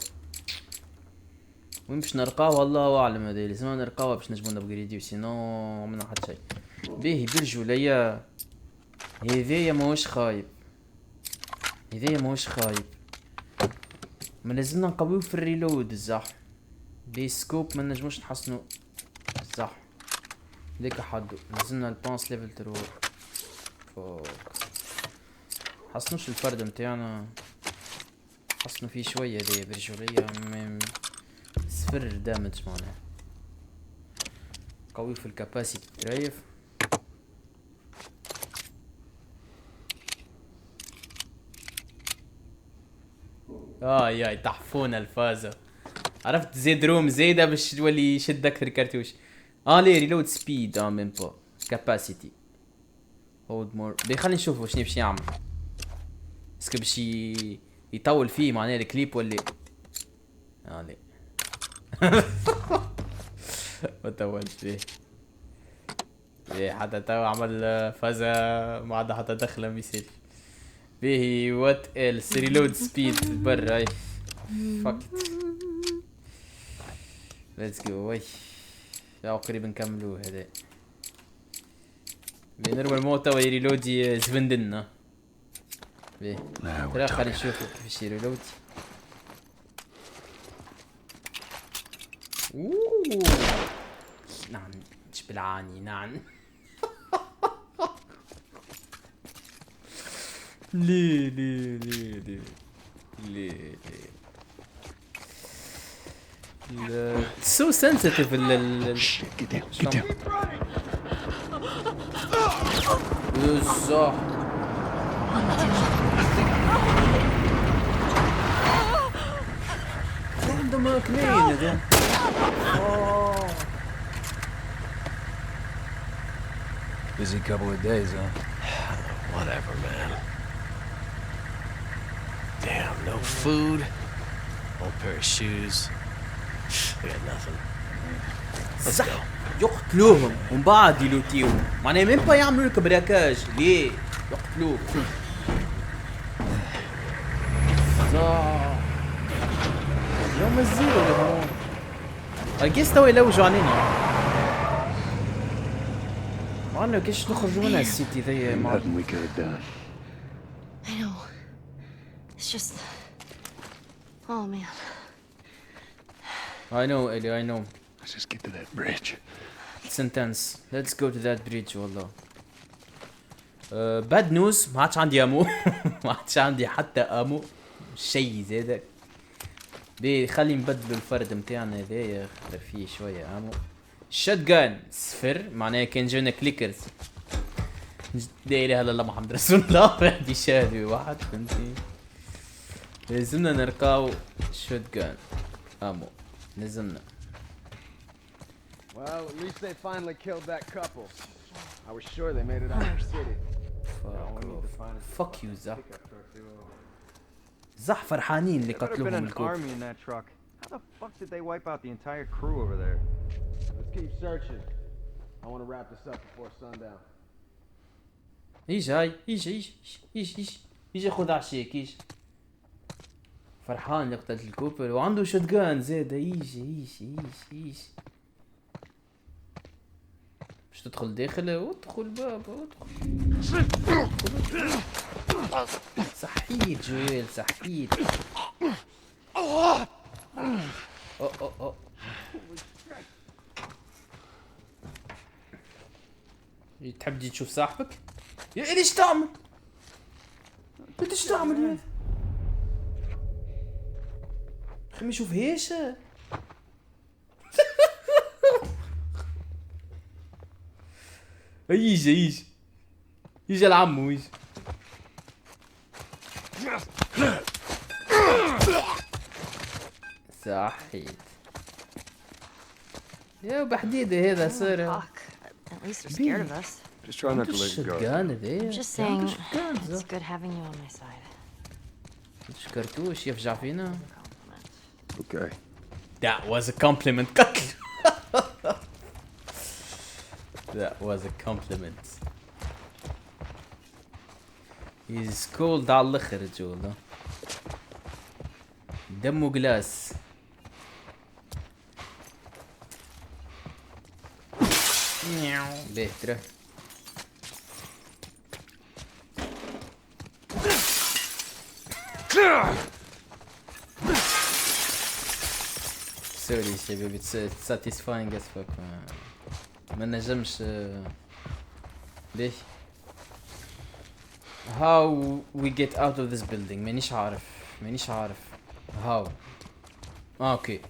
وين باش نرقاوها الله اعلم هذه لازمنا نرقاوها باش نجمو نابجريديو سينو ما عملنا حتى شيء باهي برجوليا هذايا ماهوش خايب، هذايا ماهوش خايب. ما لازمنا نقويو في الريلود الزح. بي سكوب ما نجموش نحسنو الزح. ديك حدو لازمنا البانس ليفل 3. فوق حسنوش الفرد متاعنا، حسنو فيه شوية هذايا برجولية صفر دامج معناها. قوي في الكاباسيتي درايف. ياي تحفونا الفازة. عرفت زيد روم زايدة باش تولي يشد اكثر كرتوش. لي ريلود سبيد ميم با كاباسيتي هولد مور. خلينا نشوفوا شنو باش يعمل. اسكو باش يطول فيه معناها الكليب ولا لي. ما طولش فيه. حتى تو عمل فازة ما عاد حتى دخله ميسيل. باهي وات ايلس ريلود سبيد برا. اي فاك ليتس جو. وي يا قريب نكملوه هذا. نورمال مو توا ريلودي زفندنا. باهي ترى خلينا نشوفو كيفاش يريلود. نعم جبلعاني نعم. ليه ليه ليه ليه ليه ليه so sensitive Shit, get down, get down. بالصح. عنده ماكلين هذا. Busy couple of days, huh? Whatever, man. Damn, no food. Old pair of shoes. We got nothing. Let's صح go. يقتلوهم ومن بعد يلوتيهم معناها ميم با يعملوا لك براكاج. ليه يقتلوك؟ صح يوم الزيرو لهون. اجيس توا يلوجوا علينا. معنا كيش نخرجوا منها السيتي ذي مع Nothing we could have done. I know. It's just. Oh man. I know Ellie I know. Let's just get to that bridge. It's intense. Let's go to that bridge والله. bad news ما عادش عندي امو. ما عادش عندي حتى امو شيء زادك. خلي نبدلوا الفرد متاعنا هذايا خاطر فيه شويه امو. شوت جان صفر معناها كان جونا كليكرز. لا اله الا الله محمد رسول الله. عندي شادي واحد فهمتي. لازمنا نرقاو شوت جان امو لازمنا. Well, at least they finally killed that couple. I was sure they made it out of their city. Fuck you زح. زح فرحانين اللي There better been قتلوهم an الكوب. army in that truck. How the fuck did they wipe out the entire crew over there? Let's keep searching. I want to wrap this up before sundown. يجي هاي يجي خذ عشيك يجي. فرحان اللي قتلت الكوبل وعنده شوت جان زاده. يجي باش تدخل داخل وادخل بابا ادخل. صحيت جويل صحيت. أو. تحب تجي تشوف صاحبك؟ يا ليش تعمل؟ بديش تعمل هذا؟ خليني نشوف هيش. يجي العمو يجي. صحيت يا بحديدة هذا صار. Fuck. At least they're scared of us. Just try not to let it go. I'm just saying, it's good having you on my side. شكرتوش يفجع فينا. Okay. That was a compliment. That was a compliment. He's cold على الاخر جوله. دمه جلاس. بيه ترى. سوري شباب ساتيسفاينغ as fuck ما نجمش ليش how we get out of this building مانيش عارف how اوكي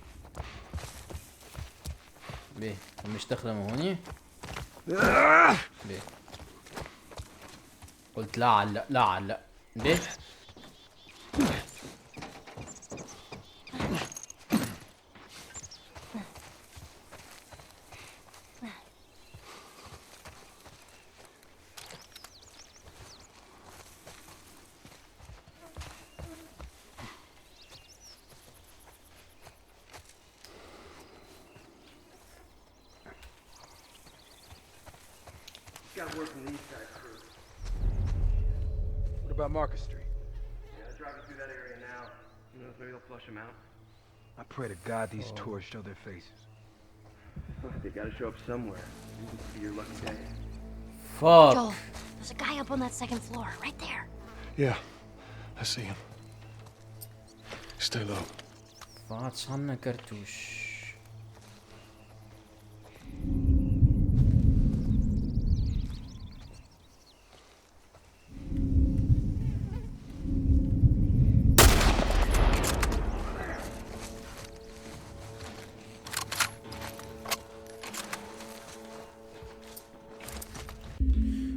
بيه مش داخله من هوني بيه قلت لا علق بيه Got word from the East Side crew. What about Marcus Street? Yeah, they're driving through that area now. Who knows, maybe they'll flush them out. I pray to God these tours show their faces. They gotta show up somewhere. This could be your lucky day. fuck Joel, there's a guy up on that second floor, right there. Yeah, I see him. Stay low. فاتش عنا كرتوش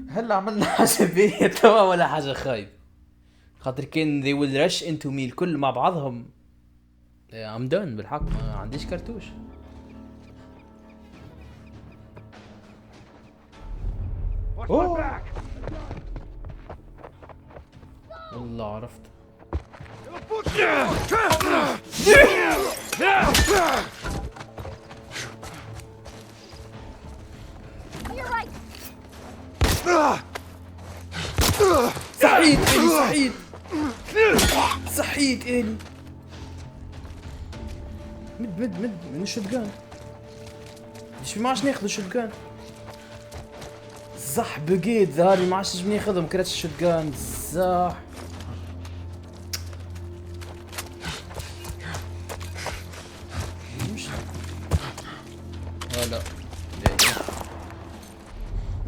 هلا عملنا حاجة بيه توا ولا حاجة خايب خاطر كان they will rush into me الكل مع بعضهم I'm done بالحق ما عنديش كرتوش Watch Oh. my back! والله عرفت You're right. صحيت إلي صحيت إلي مد من الشوتجان مش ما عادش ناخذ الشوتجان صح بقيت ظهري ما عادش ناخذهم كرهت الشوتجان صح مش لا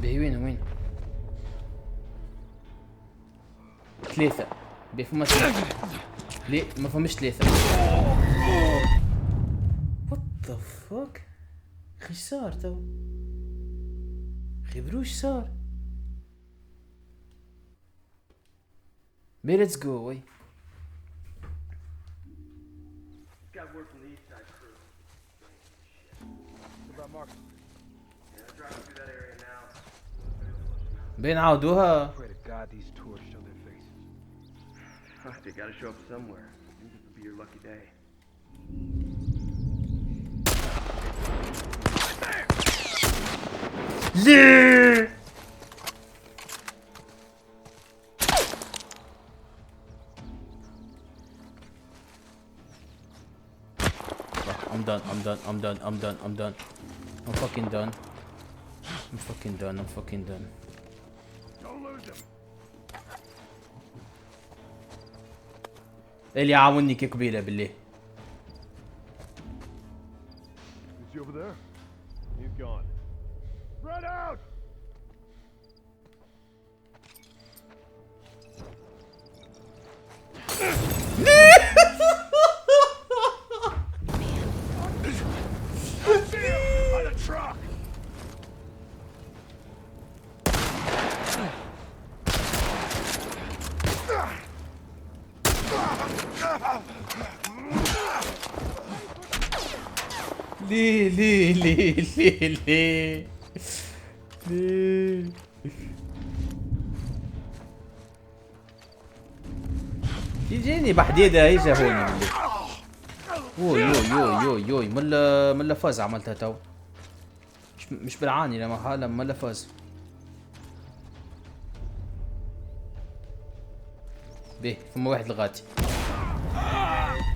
باهي وين ثلاثة بيفهمها ثلاثة ليه ما فهمش ثلاثة What the fuck خي صار تو خبروش صار بي let's go وي Got word from the East Side crew. What about Marcus Street? Yeah, they're driving through that area now. بنعاودوها Pray to God these tours show their faces. They gotta show up somewhere. Maybe this will be your lucky day. ليه I'm done I'm fucking done Don't lose him. اللي عاوني كي قبيله بالله Is he over there? He's gone. Spread out! By the truck! ليه يجيني بحديدة ايجا هوني يوي ملا فاز عملتها تو مش بالعاني لما حالا ملا فاز بيه فما واحد الغادي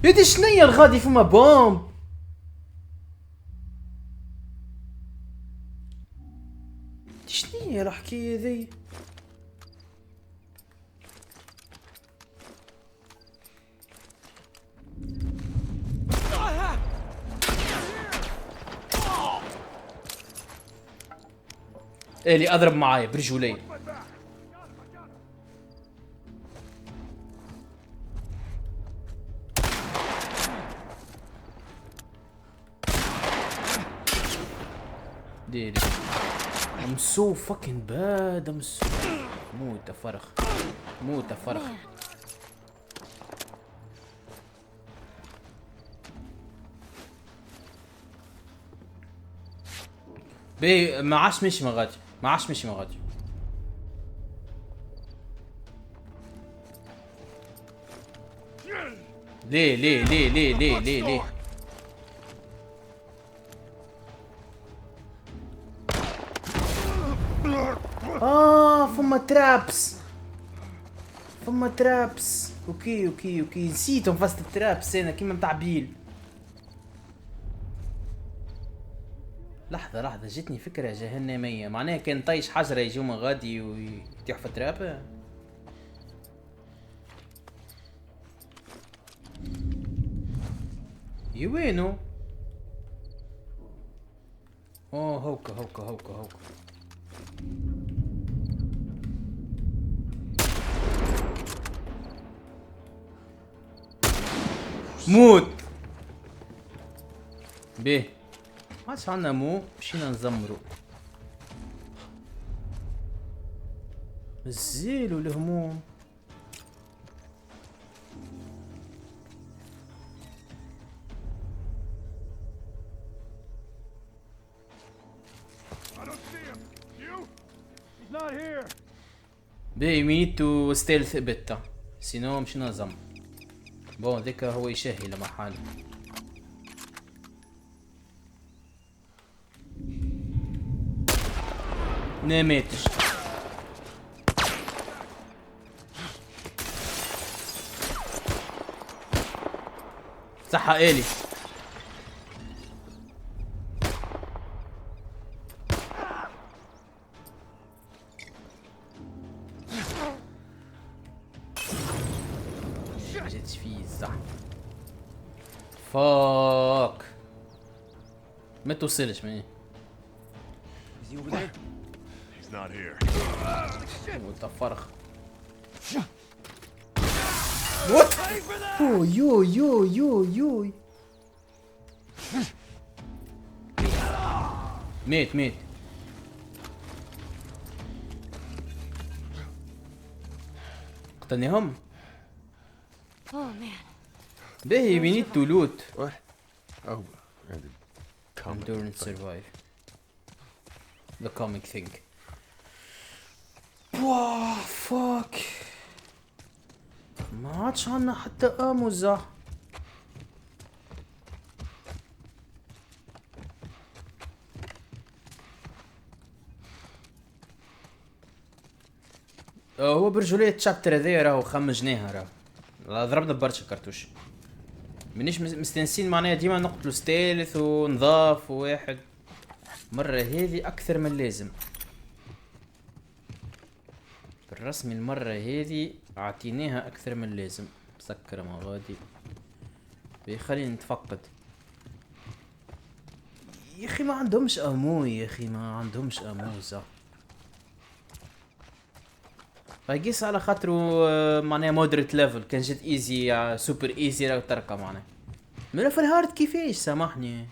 يدي شنيا الغادي فما بومب شنيا الحكاية ذي الي اضرب معايا برجولي. ديري I'm so fucking bad. I'm so موت فرخ موت فرخ. بي ما عادش مشي مغادي ما عادش مشي مغادي. ليه ليه ليه ليه ليه ليه ليه فما ترابس فما ترابس. اوكي اوكي اوكي نسيتهم فاست الترابس انا كيما متاع بيل. لحظة لحظة جتني فكرة جهنمية. معناها كان طيش حجرة يجيو من غادي ويطيحوا في ترابة. وينو؟ اوه هوكا هوكا هوكا هوكا. موت. بيه عادش عنا مو مشينا نزمرو. الزيل والهموم. I don't see him. You? He's not here. بيه we need to stealth a bit سينو مشينا نزمر. بون ذيك هو يشهي لما حاله. نميتش. صحة إلي. جيت فيه صح. فاك ما توصلش مني. Is he over there? He's not here. وتفرخ. وات اوه يو يو يو يو. ميت ميت. قتلنيهم. Oh man. باهي we need to loot. What? Oh, and the comic Endurance thing. survive. The comic thing. واو فاك. ما عادش عنا حتى اموزة. هو برجولية تشابتر هذايا راهو خمجناها راهو ضربنا برشا كرتوش. منيش مستانسين معناها ديما نقتلو ستيلث ونضاف وواحد. مرة هذه أكثر من لازم. بالرسمي المرة هذه أعطيناها أكثر من لازم. مسكرة ما غادي. خليني نتفقد. يا أخي ما عندهمش أمو يا أخي ما عندهمش أموزة. فايقيس على خاطرو معناها مودريت ليفل. كان جد ايزي سوبر ايزي راهو ترقى معناها. من في الهارد كيفاش سامحني.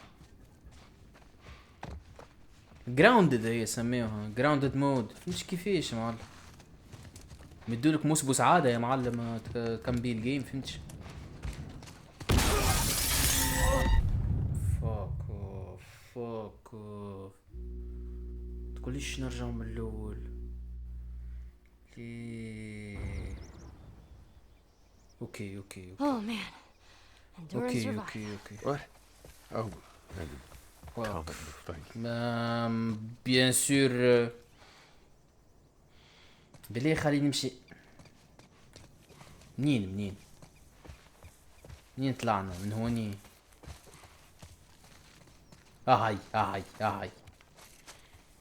جراوندد هي سميوها جراوندد مود. فهمتش كيفاش يا معلم. مدولك موسبوس عادة يا معلم تكمبي الجيم فهمتش. فاك اوف فاك اوف. تقوليش نرجعو من الاول. اوكي اوكي اوكي Oh man. Endurance اوكي survive. اوكي اوكي. What? Oh, and the comic thing. بيان سور. بلي خليني نمشي. منين طلعنا من هوني. هاي هاي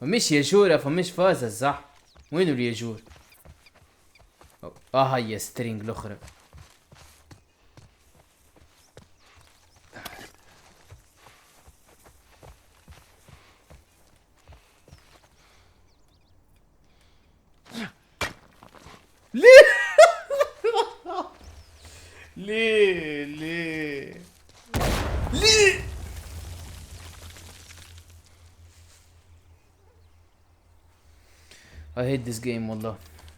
فمش ياجور فمش فازة صح. وينو الياجور؟ هاي يا سترينج الاخرى. I hate this game والله.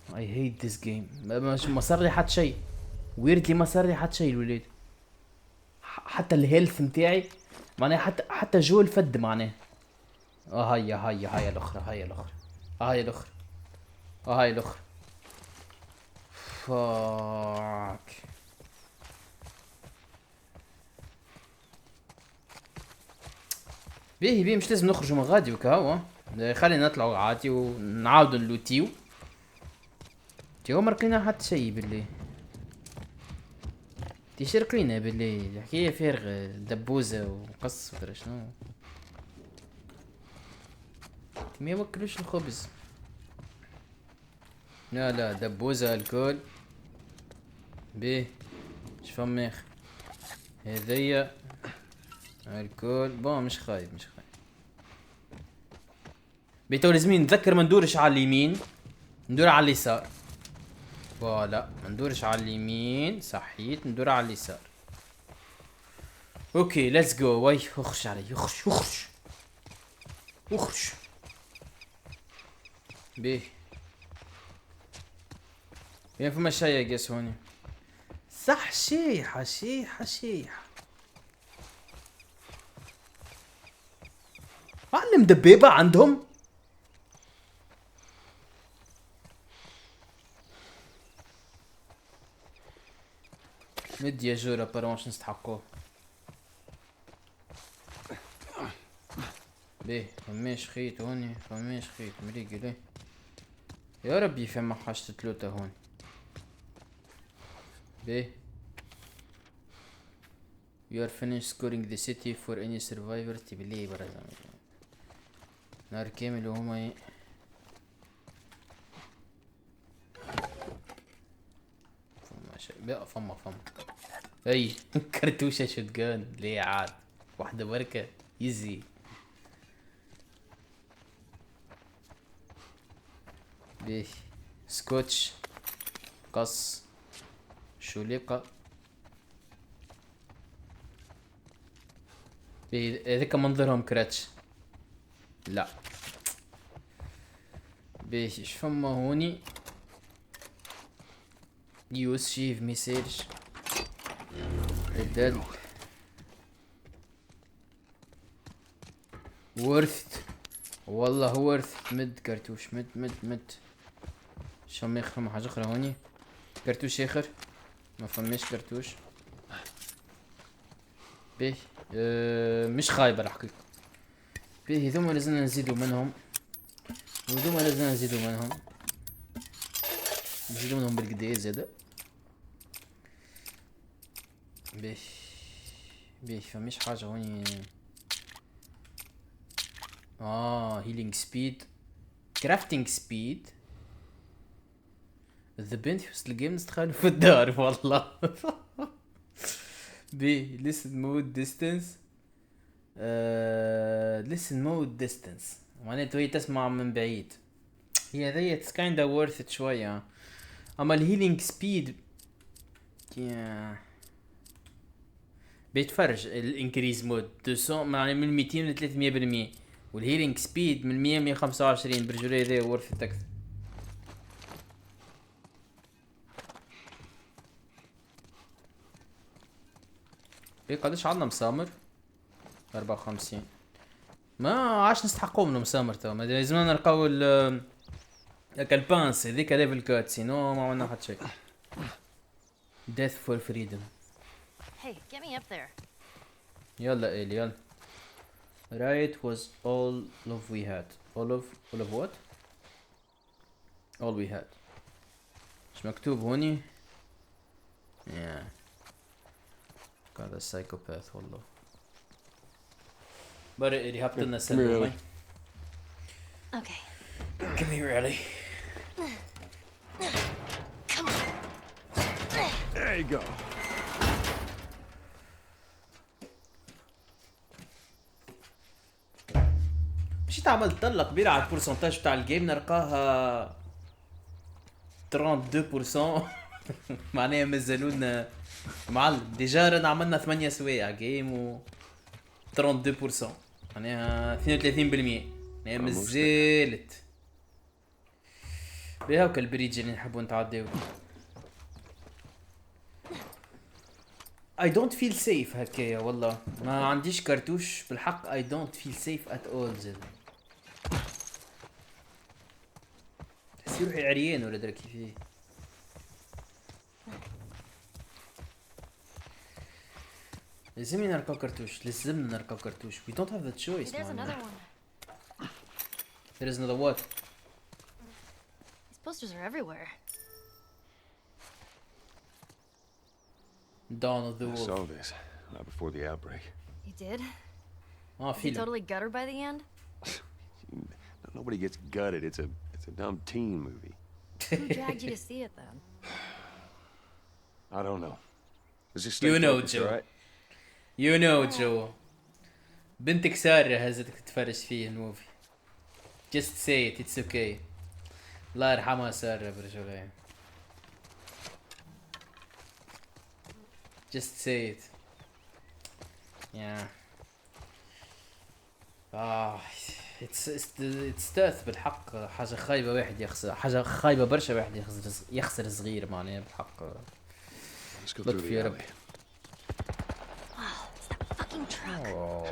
I hate this game. ما صار لي حتى شيء. ويردلي ما صار لي حتى شيء الولاد. حتى الهيلث متاعي معناها حتى جول فد معناها. هيا الاخرى هيا الاخرى. هاي الاخرى. هاي الاخرى. فاك. بيه مش لازم نخرجوا من غادي وكهو. خلينا نطلعوا عادي ونعاودوا نلوتيو. تيو ما لقينا حتى شي بالله. تيشرك لينا بالله الحكاية فارغة دبوزة وقص ودرا شنو. ما يوكلوش الخبز. لا دبوزة الكل. بيه شفماخ هذيا الكل بون مش خايب بيتو لازمين نتذكر ما ندورش على اليمين ندور على اليسار. فوالا ما ندورش على اليمين صحيت ندور على اليسار. اوكي ليتس جو. وي اخرج علي اخرج بيه فين فما شي يقيس هوني صح. شيحة معلم دبابة عندهم. مد يا جورة برونش نستحقوه. بيه فماش خيط هوني فماش خيط مريقي ليه يا ربي فما حاجة تلوتا هون. بيه You are finished scoring the city for any survivor. تبي ليه برا نار كامل وهما فما شيء بقى فما اي كرتوشة شوتجان ليه عاد واحدة بركة يزي. بيه سكوتش قص شوليقة. بيه هذاك منظرهم كراتش. لا بيه ايش فما هوني يوز شيف ميساج الدل ورث والله ورث. مد كرتوش مد شميخ فما حاجة اخرى هوني. كرتوش اخر ما فماش كرتوش. بيه مش خايبة الحقيقة. بيه هذوما لازمنا نزيدو منهم وهذوما لازمنا نزيدو منهم بالقداية زادا. بيه فماش حاجة هوني. هيلينج سبيد كرافتنج سبيد. ذا بنت في الجيم نستخدم في الدار والله. بيه listen mode distance. listen mode distance معناته هي تسمع من بعيد. هي ذي it's kinda worth it شوية. اما الهيلينج سبيد بيتفرج الانكريز مود 200 يعني من 200 ل 300% والهيلينج سبيد من 100 125 برجولي ذي worth it اكثر. ايه قداش عندنا مسامر؟ 54. ما عاش نستحقوا منه مسامر تو. ما لازمنا نلقاو البانس هذيك ليفل كات سينو ما عملنا حتى شيء. Death for freedom. Hey, get me up there. يلا إيلي يلا. Right was all of we had. All of what? All we had. مش مكتوب هوني؟ Yeah. هذا سايكوباث والله. برا إيلي هبط لنا سلة. Okay. Come here, Ellie. Come on. There you go. مشيت عملت طلة كبيرة على البورسنتاج بتاع الجيم نلقاها 32%. معناها مازالونا معلم. ديجا رانا عملنا 8 سوايع جيم و 32% معناها 32%. مازالت بها وكالبريج اللي نحبوا نتعداو. I don't feel safe هكايا والله، ما عنديش كرتوش بالحق. I don't feel safe at all زاد. تحسي روحي عريان ولا درا كيفاه. لازمني نركب كرتوش، لازمنا نركب كرتوش. We don't have the choice There's man. another one. There is another what? These posters are everywhere. Dawn of the I Wolf. saw this right before the outbreak. You did? اه Was he فيلم. totally gutted by the end? Nobody gets gutted. It's a dumb teen movie. Who dragged you to see it then? I don't know. Let's just You stay know, focused, Joe. all right? You know جو. بنتك سارة هزتك تتفرج فيه الموفي. Just say it, it's okay. الله يرحمها سارة برجولين. Just say it. Yeah. it's death بالحق. حاجة خايبة واحد يخسر، حاجة خايبة برشا واحد يخسر صغير معناها بالحق. Let's go through لطف the يا رب. alley. Fucking truck.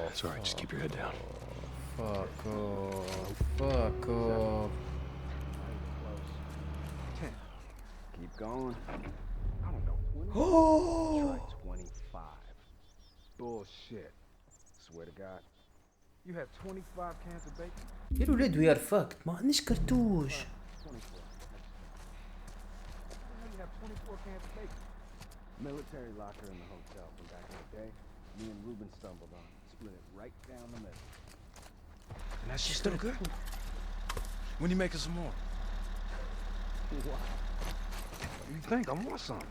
It's all right. Just keep your head down. Fuck off. Fuck off. Keep going. I don't know. 20? Try 25. Bullshit. Swear to God. You have 25 cans of bacon? يا الولاد we are fucked. ما عندناش كرتوش. 24. You have 24 cans of bacon. Military locker in the hotel from back in the day. Me and Ruben stumbled on it. Split it right down the middle. And that shit's still good? When you making some more? What do you think? I want some.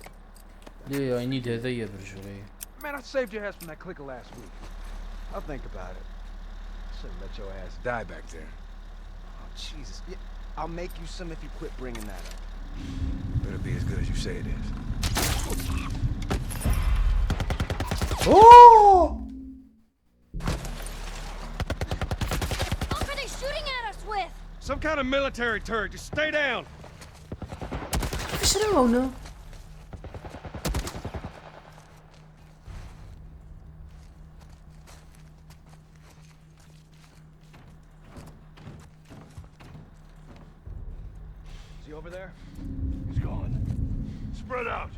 ليه I need هذيا برجولي. Man, I saved your ass from that clicker last week. I'll think about it. Shouldn't let your ass die back there. Oh, Jesus. Yeah, I'll make you some if you quit bringing that up. Better be as good as you say it is. Oh! What are they shooting at us with? Some kind of military turret. Just stay down. ايش راونا؟ Is he over there? He's gone. Spread out.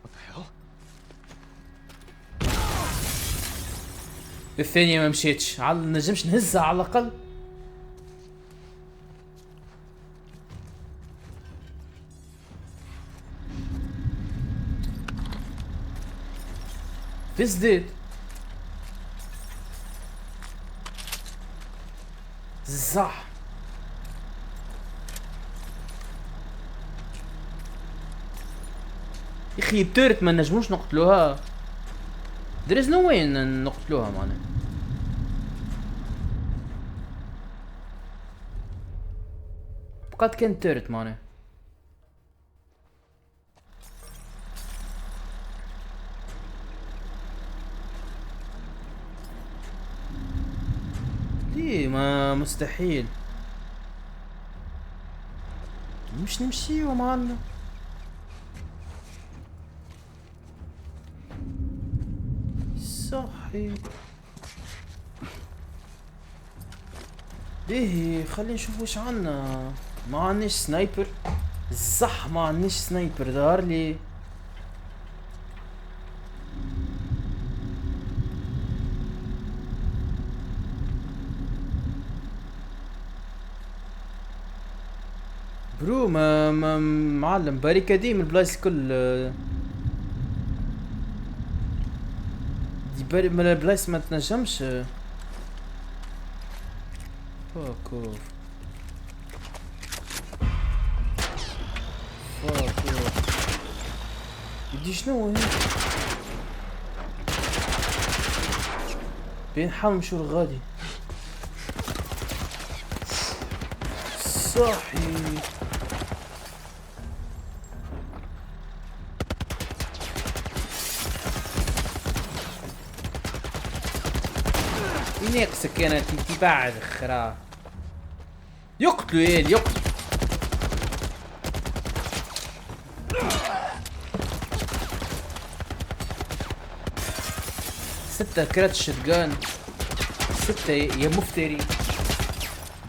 What the hell? الثانية ما مشيتش، نجمش نهزها على الأقل. This did. صح. يا اخي بتورت ما نجموش نقتلوها. There is no way ان نقتلوها معناها. بقات كان تورت معناها. ليه ما مستحيل. مش نمشيو معنا. صحي. ليه خلينا نشوف وش عنا. ما عندناش سنايبر. صح ما عندناش سنايبر ظهر لي. برو ما معلم باريكاديم البلايص الكل. دي من البلايص ما تنجمش. فاك اوف. فاك اوف. بدي شنو هي؟ بين حال مشور غادي. صحي. ناقصك انا تبعد خرا. يقتلوا يال يقتلوا. ستة كرات الشتقان، ستة يا مفتري.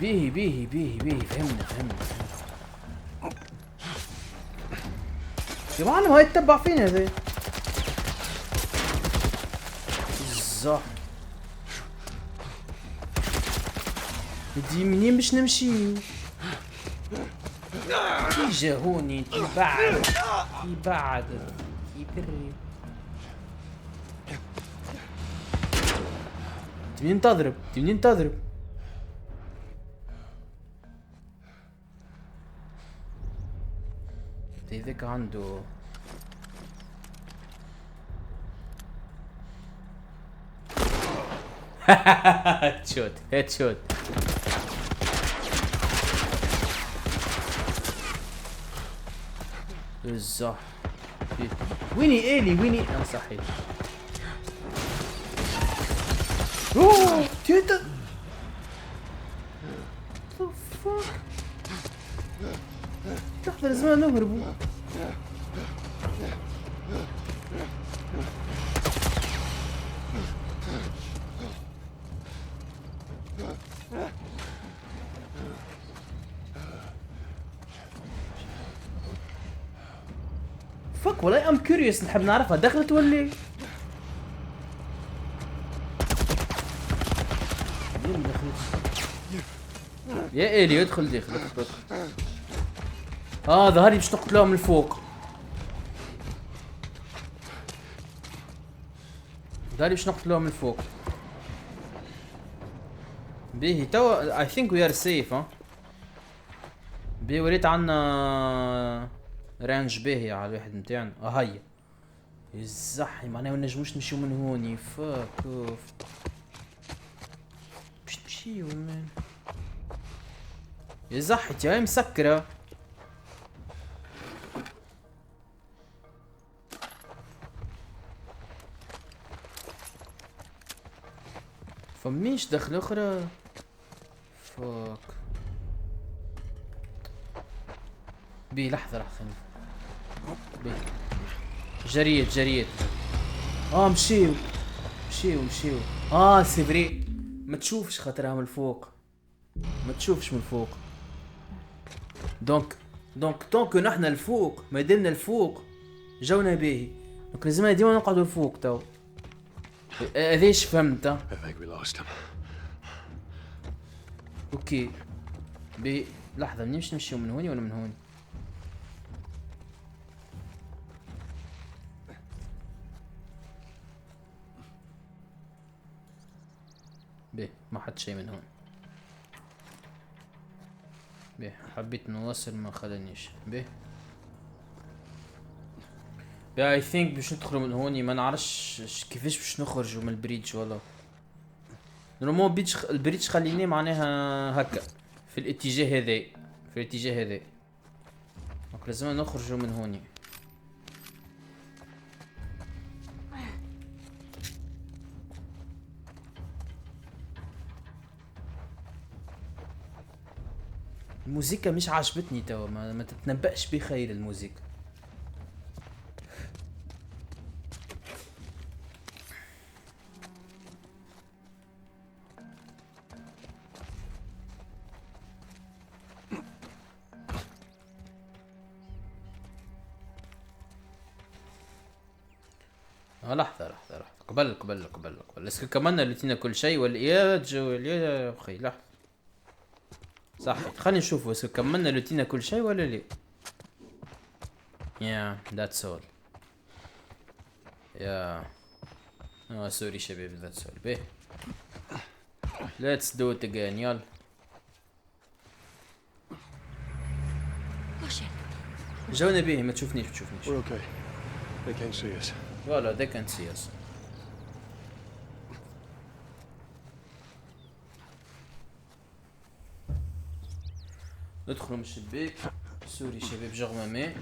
بيهي فهمنا. يا معلم هاي يتبع فينا هذا. الزح بدي منين باش نمشي؟ تيجا هوني تبعد يبري. تبين تضرب ذاك عنده هيد شوت الزح. ويني إلي صحيح. اوه تيتا فوك. لحظة لازم نهربوا. فك والله ام كيوريوس، نحب نعرفها دخلت ولا يا إيلي ادخل داخل. ظهري باش نقتلوهم من الفوق. بيهي توا I think we are safe. بي وليت عنا رانج باهي على الواحد متاعنا. هيا يزحي معناها منجموش نمشيو من هوني. فاك اوف باش تمشيو مان. يزحتي هاي مسكرة. فميش دخل اخرى. فاك بي لحظة بي جريت مشيو سيبري. ما تشوفش خاطرها من الفوق. دونك نحنا الفوق، ما دلنا الفوق جونا باهي. دونك لازمنا ديما نقعدوا الفوق تو. هذاش فهمت. اوكي بي لحظة منيش نمشيو من هوني ولا من هوني؟ بي ما حد شي من هون. بي حبيت نواصل ما خلانيش. بي اي ثينك باش ندخلوا من هوني. ما نعرفش كيفاش باش نخرجوا من البريدج. والله نورمال البريدج خليناه معناها هكا في الاتجاه هذا. دونك لازم نخرجوا من هوني. الموسيقى مش عجبتني توا. ما تتنبأش بخير الموسيقى. لحظة قبل اسكو كملنا لتينا كل شيء ولا يا اخي لحظة. صح خلينا نشوفوا اسكو كملنا لتينا كل شيء ولا لا. that's all. سوري شباب that's all. بيه let's do it again. يلا جونا بيه. ما تشوفنيش. We're okay. They can't see us. Voilà, they can see us. ندخلوا من الشباك. سوري شباب جغمامي.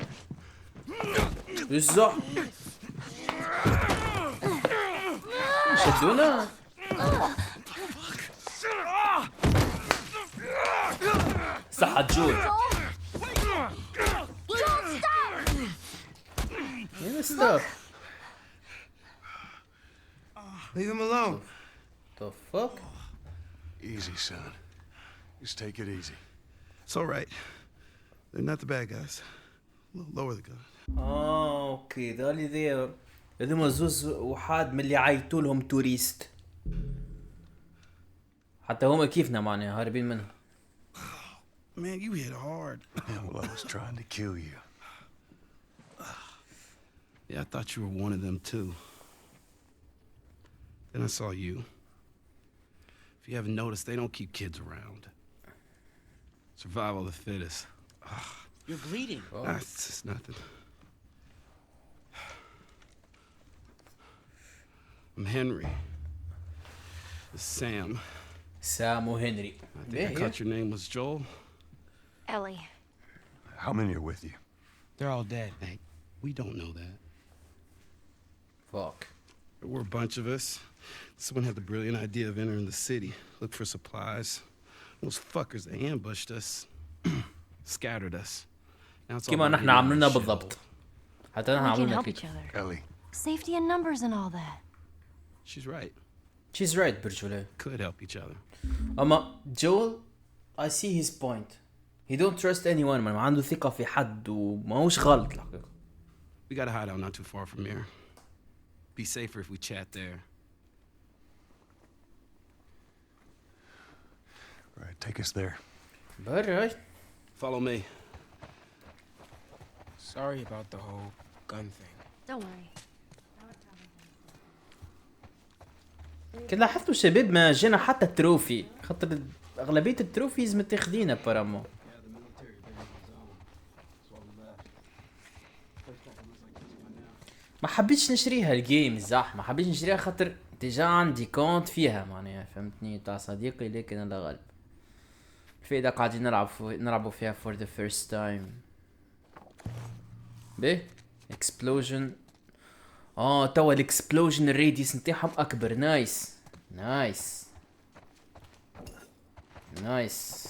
بالزح شدونا. صح جول. ستوب. Leave him alone. The fuck. Easy, son. Just take it easy. It's all right. They're not the bad guys. Lower the gun. اوكي ذولي ذي هذوما زوز وحاد من اللي عيطوا لهم توريست. حتى هما كيفنا معناها هاربين منهم. Man, you hit hard. Yeah, well, I was trying to kill you. Yeah, I thought you were one of them too. Then I saw you. If you haven't noticed, they don't keep kids around. Survival of the fittest. You're bleeding. Ah, it's just nothing. I'm Henry. This is Sam. سام وهنري. I think I caught your name was Joel. Ellie. How many are with you? They're all dead. Hey, we don't know that. Fuck. There were a bunch of us. Someone had the brilliant idea of entering the city, look for supplies. Those fuckers, they ambushed us, scattered us. Now it's all كيما about نحن getting out of عملنا the بالضبط. shithole. حتى نحن We can عملنا help كيك. each other. Ellie, Safety in numbers and all that. She's right. She's right برجولة. Could help each other. أما جول I see his point. He don't trust anyone ما عنده ثقة في حد وما هوش غلط الحقيقة. We got a hideout not too far from here. Be safer if we chat there. right, take us there. برا. Follow me. Sorry about the whole gun thing. Don't worry. كي لاحظتوا شباب ما جانا حتى التروفي خاطر أغلبية التروفيز متاخدينها بارامو. ما حبيتش نشريها الجيم صح ما حبيتش نشريها خاطر ديجا عندي كونت فيها معناها فهمتني تاع صديقي لكن الله غالب الفايدة قاعدين نلعبوا فيها for the first time. به explosion توا الاكسبلوجن الراديوس نتاعهم اكبر. نايس نايس نايس.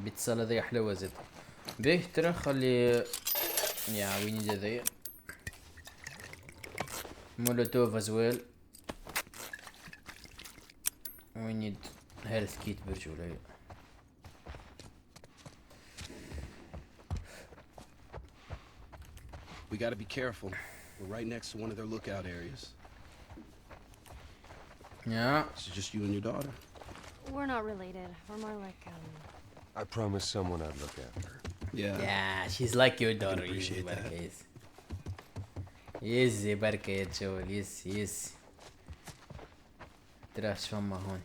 بيتسالا ذي حلوة زد. به ترى خلي يا وي نيد ذي مولوتوف as well. we need health kit برجولة. We gotta be careful. We're right next to one of their lookout areas. Yeah. This is just you and your daughter. We're not related. We're more like, I promised someone I'd look after her. Yeah, she's like your daughter. appreciate that. Easy بركة يا جول. easy. ترى شو ما هون.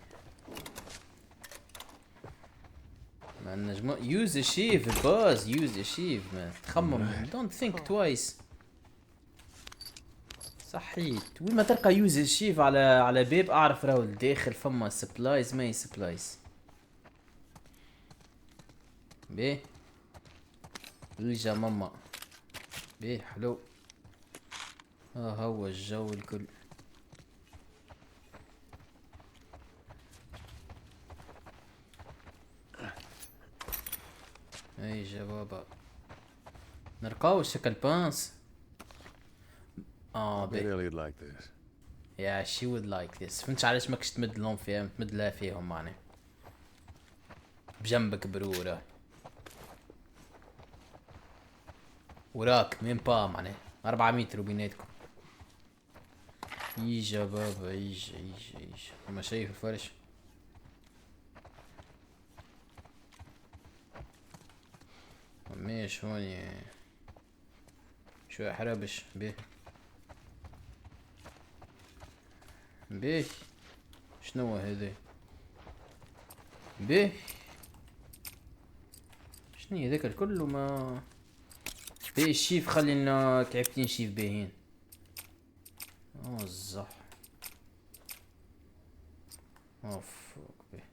ما نجم use a shiv باز use a shiv ما تخمم don't think twice. صحيت وين ما تلقى use a shiv على باب اعرف راهو الداخل فما supplies ما هي supplies. بيه ويجا ماما بيه حلو. هو الجو الكل. اي جوابا نرقاو الشكل بانس. I bet بيه Ellie'd like this. yeah she would like this. فهمتش علاش ماكش تمد لهم فيها تمد لها فيهم معناها بجنبك برورة وراك مين با معناها 4 متر بيناتكم. يجا بابا يجا اما شايف الفرش. ماشي هوني شوية حربش بيه بيه شنو هذا بيه شنو هذاك الكل ما بيه الشيف خلي لنا كعبتين شيف باهين. الزح اوف بيه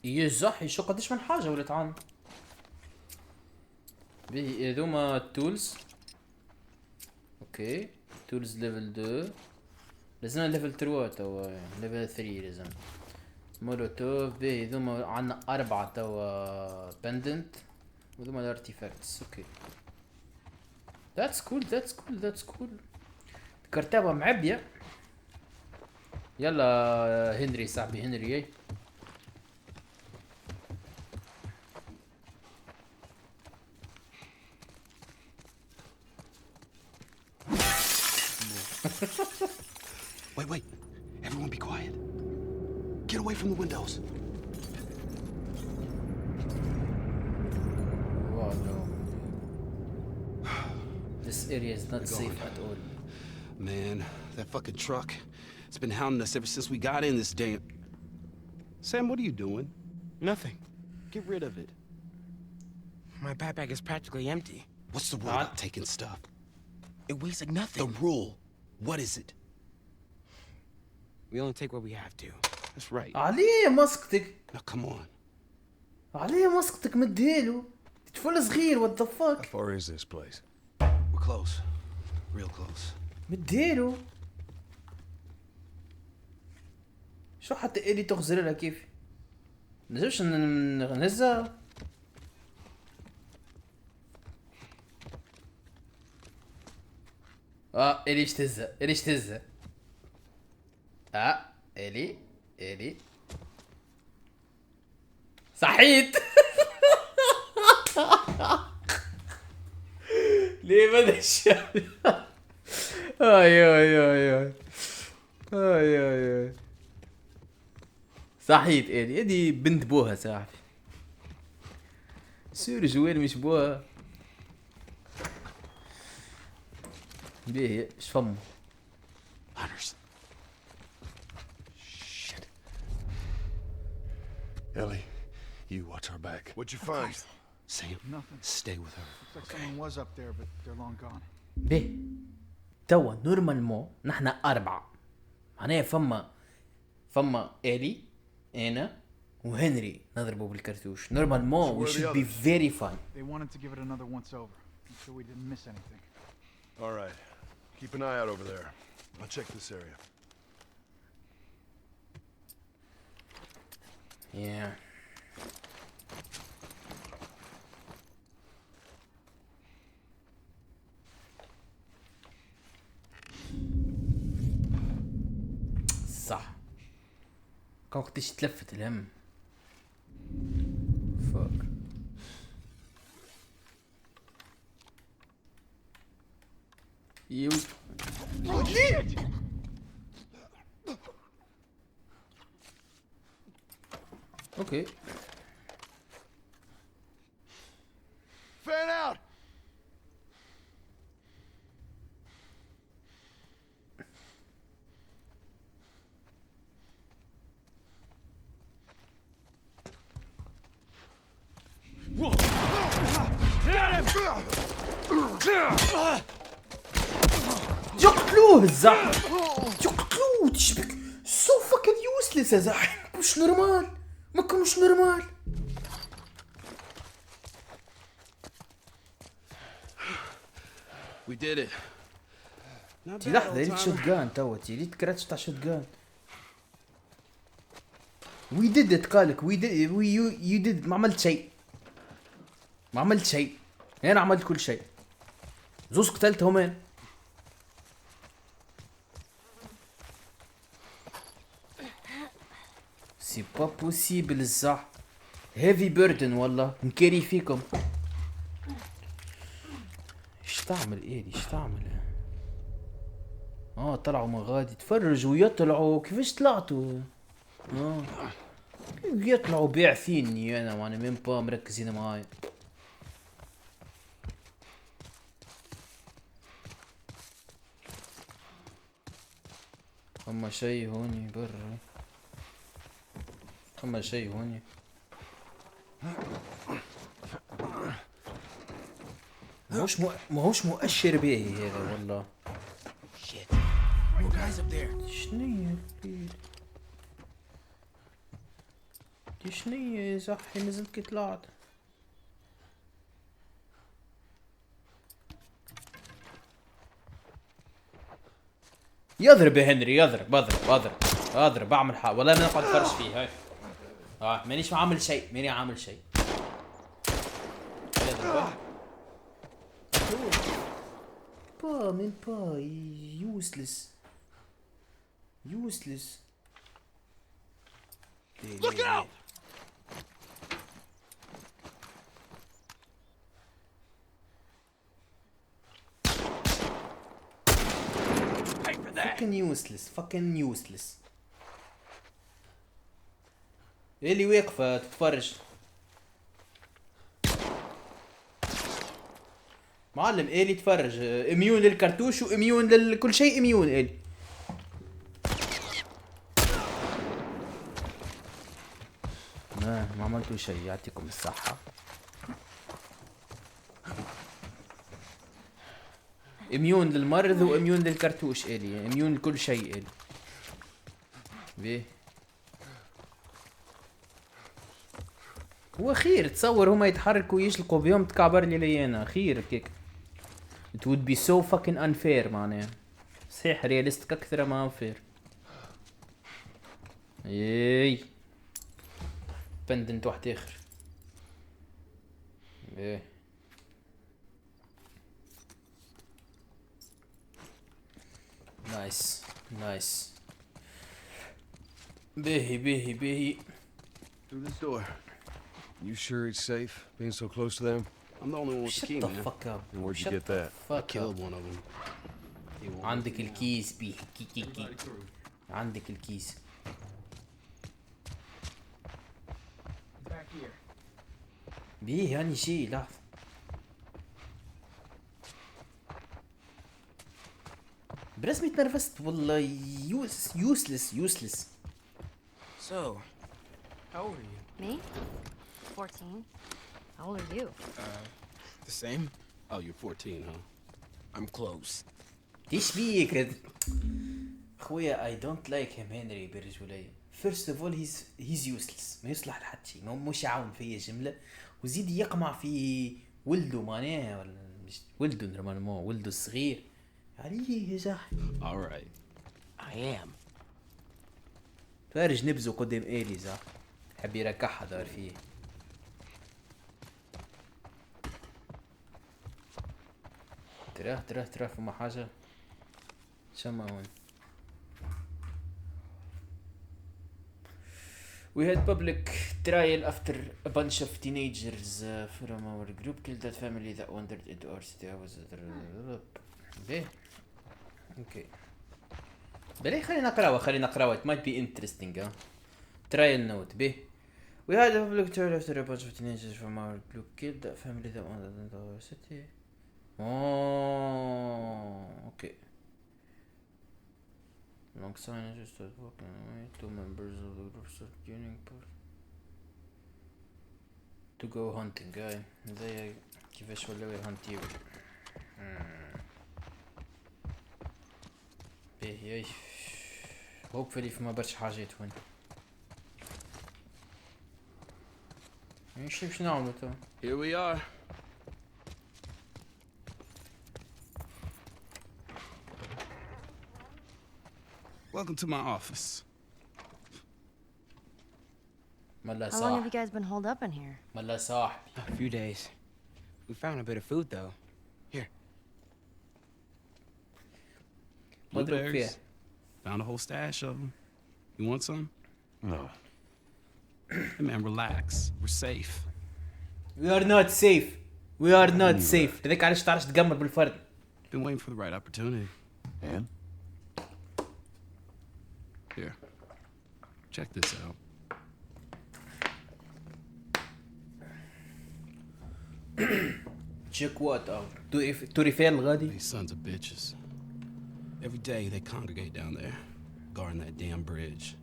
يزح شو قديش من حاجة ولات عام. بيه هذوما التولز اوكي تولز ليفل 2 لازم ليفل 3 توا، ليفل 3 لازم. مولوتوف باهي، ذوما عندنا 4 توا بندنت، وذوما الارتيفاكتس. اوكي ذاتس كول ذاتس كول ذاتس كول. كرتابة معبية. يلا هنري صاحبي هنري اي. Wait. Everyone be quiet. Get away from the windows. Wow, no. This area is not safe at all. Man, that fucking truck. It's been hounding us ever since we got in this damn... Sam, what are you doing? Nothing. Get rid of it. My backpack is practically empty. What's the rule about taking stuff? It weighs like nothing. The rule. What is it? We only take what we have to. That's right. عليه مسكتك. Now come on. عليه مسكتك مديله. طفل صغير what the fuck. How far is this place? We're close. Real close. مديله. شو حتى إلي تغزر لها كيف؟ نجمش نهزها. إلي اشتزها إلي اشتزها. إلي صحيت. ليه بدأ الشاب؟ اي صحيت إلي هذي بنت بوها صاحبي. سور جوال مش بوها. بيه ايش فمه؟ Hunters. Shit. Ellie, you watch our back. What'd you find? Sam, Nothing. stay with her. Looks like someone was up there, but they're long gone. بيه توا نورمالمون نحنا 4 معناها فما إلي أنا وهنري نضربوا بالكرتوش. نورمالمون we should be very fun. They wanted to give it another once over. I'm sure we didn't miss anything. All right. Keep an eye out over there. I'll check this area. Yeah. صح كان وقتاش تلفت الهم. فاك يو اوكي Fan out! يقتلوه الزعم يقتلوه تشبك سو فاكن يوسلس يا زعم. مش نورمال ما كانوش نورمال. We did it. Not تي bad, لحظة old ريت timer. شوت جان توا تي ريت كراتش تاع شوت جان. وي ديد ات قالك وي ديد يو ديد. ما عملت شيء انا عملت كل شيء. زوز قتلتهم انا. سي با بوسيبل الصح. هيفي بيردن والله نكري فيكم. ايش تعمل ايش تعمل؟ طلعوا مغادي تفرجوا يطلعوا كيفاش طلعتوا. يطلعوا باعثيني انا وانا مين با مركزين معايا. فما شي هوني برا. فما شي هوني. ماهوش مؤشر باهي هذا والله. Shit. More guys up there. شنية دي شنية يا صاحي نزلت كي طلعت. يضرب يا هنري يضرب اضرب بعمل حق والله ما نقعد فرش فيه هاي. مانيش عامل شيء ماني عامل شيء. يضرب با من با يوسلس Look out! fucking useless. ايه اللي واقفة تتفرج؟ معلم ايه اللي تفرج؟ اميون للكرتوش واميون لكل شيء اميون الي. ما عملتوا شيء يعطيكم الصحة. اميون للمرض واميون للكرتوش الي، اميون لكل شيء الي. بيه هو خير تصور هما يتحركوا يشلقوا بيوم تكعبر لي ليانا خير كيك. It would be so fucking unfair معناها. صحيح رياليستيك اكثر ما unfair. اي بندنت واحد اخر. ايه نايس باهي Through this door. You sure it's safe being so close to them? I'm the only one with the Shut key, the man. fuck up. And where'd you Shut get the that? I fuck killed up. one of them. عندك الكيس بيه كي عندك الكيس. Back here. بيه يعني شي لحظة. برسمي تنرفزت والله. useless. So, how old are you? Me? 14. How old are you? The same? Oh, you're 14, huh? I'm close. ايش بيك خويا I don't like him هنري برجولية. First of all he's useless ما يصلح لحد شيء مش يعاون فيا جملة وزيد يقمع في ولده معناها ولا مش ولده نورمالمون ولده الصغير عليه يا جاحي. All right. I am. فارج نبزو قدام آلي زاح حب يركحها دار فيه. تراه فما حاجة شما هون. We had public trial after a bunch of teenagers from our group killed that family that wandered into our city. I was ليه؟ اوكي. بلي خلينا نقراوها. It might be interesting. Trial note. به. We had a public trial after a bunch of teenagers from our group killed that family that wandered into our city. Okay. Long signage started walking away. Two members of the group started joining to go hunting. زي كيفاش ولاو يهانتيو. باهي hopefully فما برشا حاجات هون. شوف شنو نعملو تو. Here we are. Welcome to my office. ملا How long have صاح you guys been holed up in here? ملا صاح. A few days. We found a bit of food, though. Here. مضروب فيها. Found a whole stash of them. You want some? No. Hey man, relax. We're safe. We are not safe. هذاك علاش تعرفش تقمر بالفرد. Been waiting for the right opportunity. And? Here. Check this out. Check what out? To refill غادي. These sons of bitches. Every day they congregate down there, guarding that damn bridge.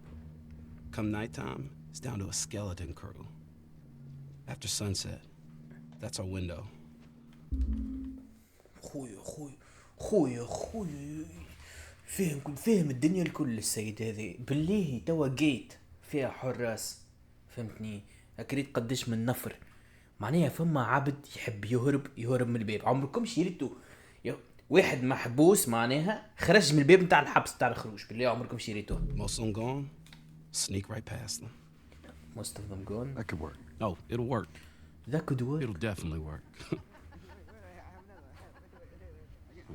Come nighttime, it's down to a skeleton crew. After sunset, that's our window. خويا كنت فاهم الدنيا الكل السيد هذا بالله توا جيت فيها حراس فهمتني اكريت قديش من نفر معناها فما عبد يحب يهرب من الباب عمركم شيرتوا واحد محبوس معناها خرج من الباب نتاع الحبس نتاع الخروج، بالله عمركم شريتوه. Most of them gone. Sneak right past them. Most of them gone. That could work. Oh, it'll work. That could work. It'll definitely work.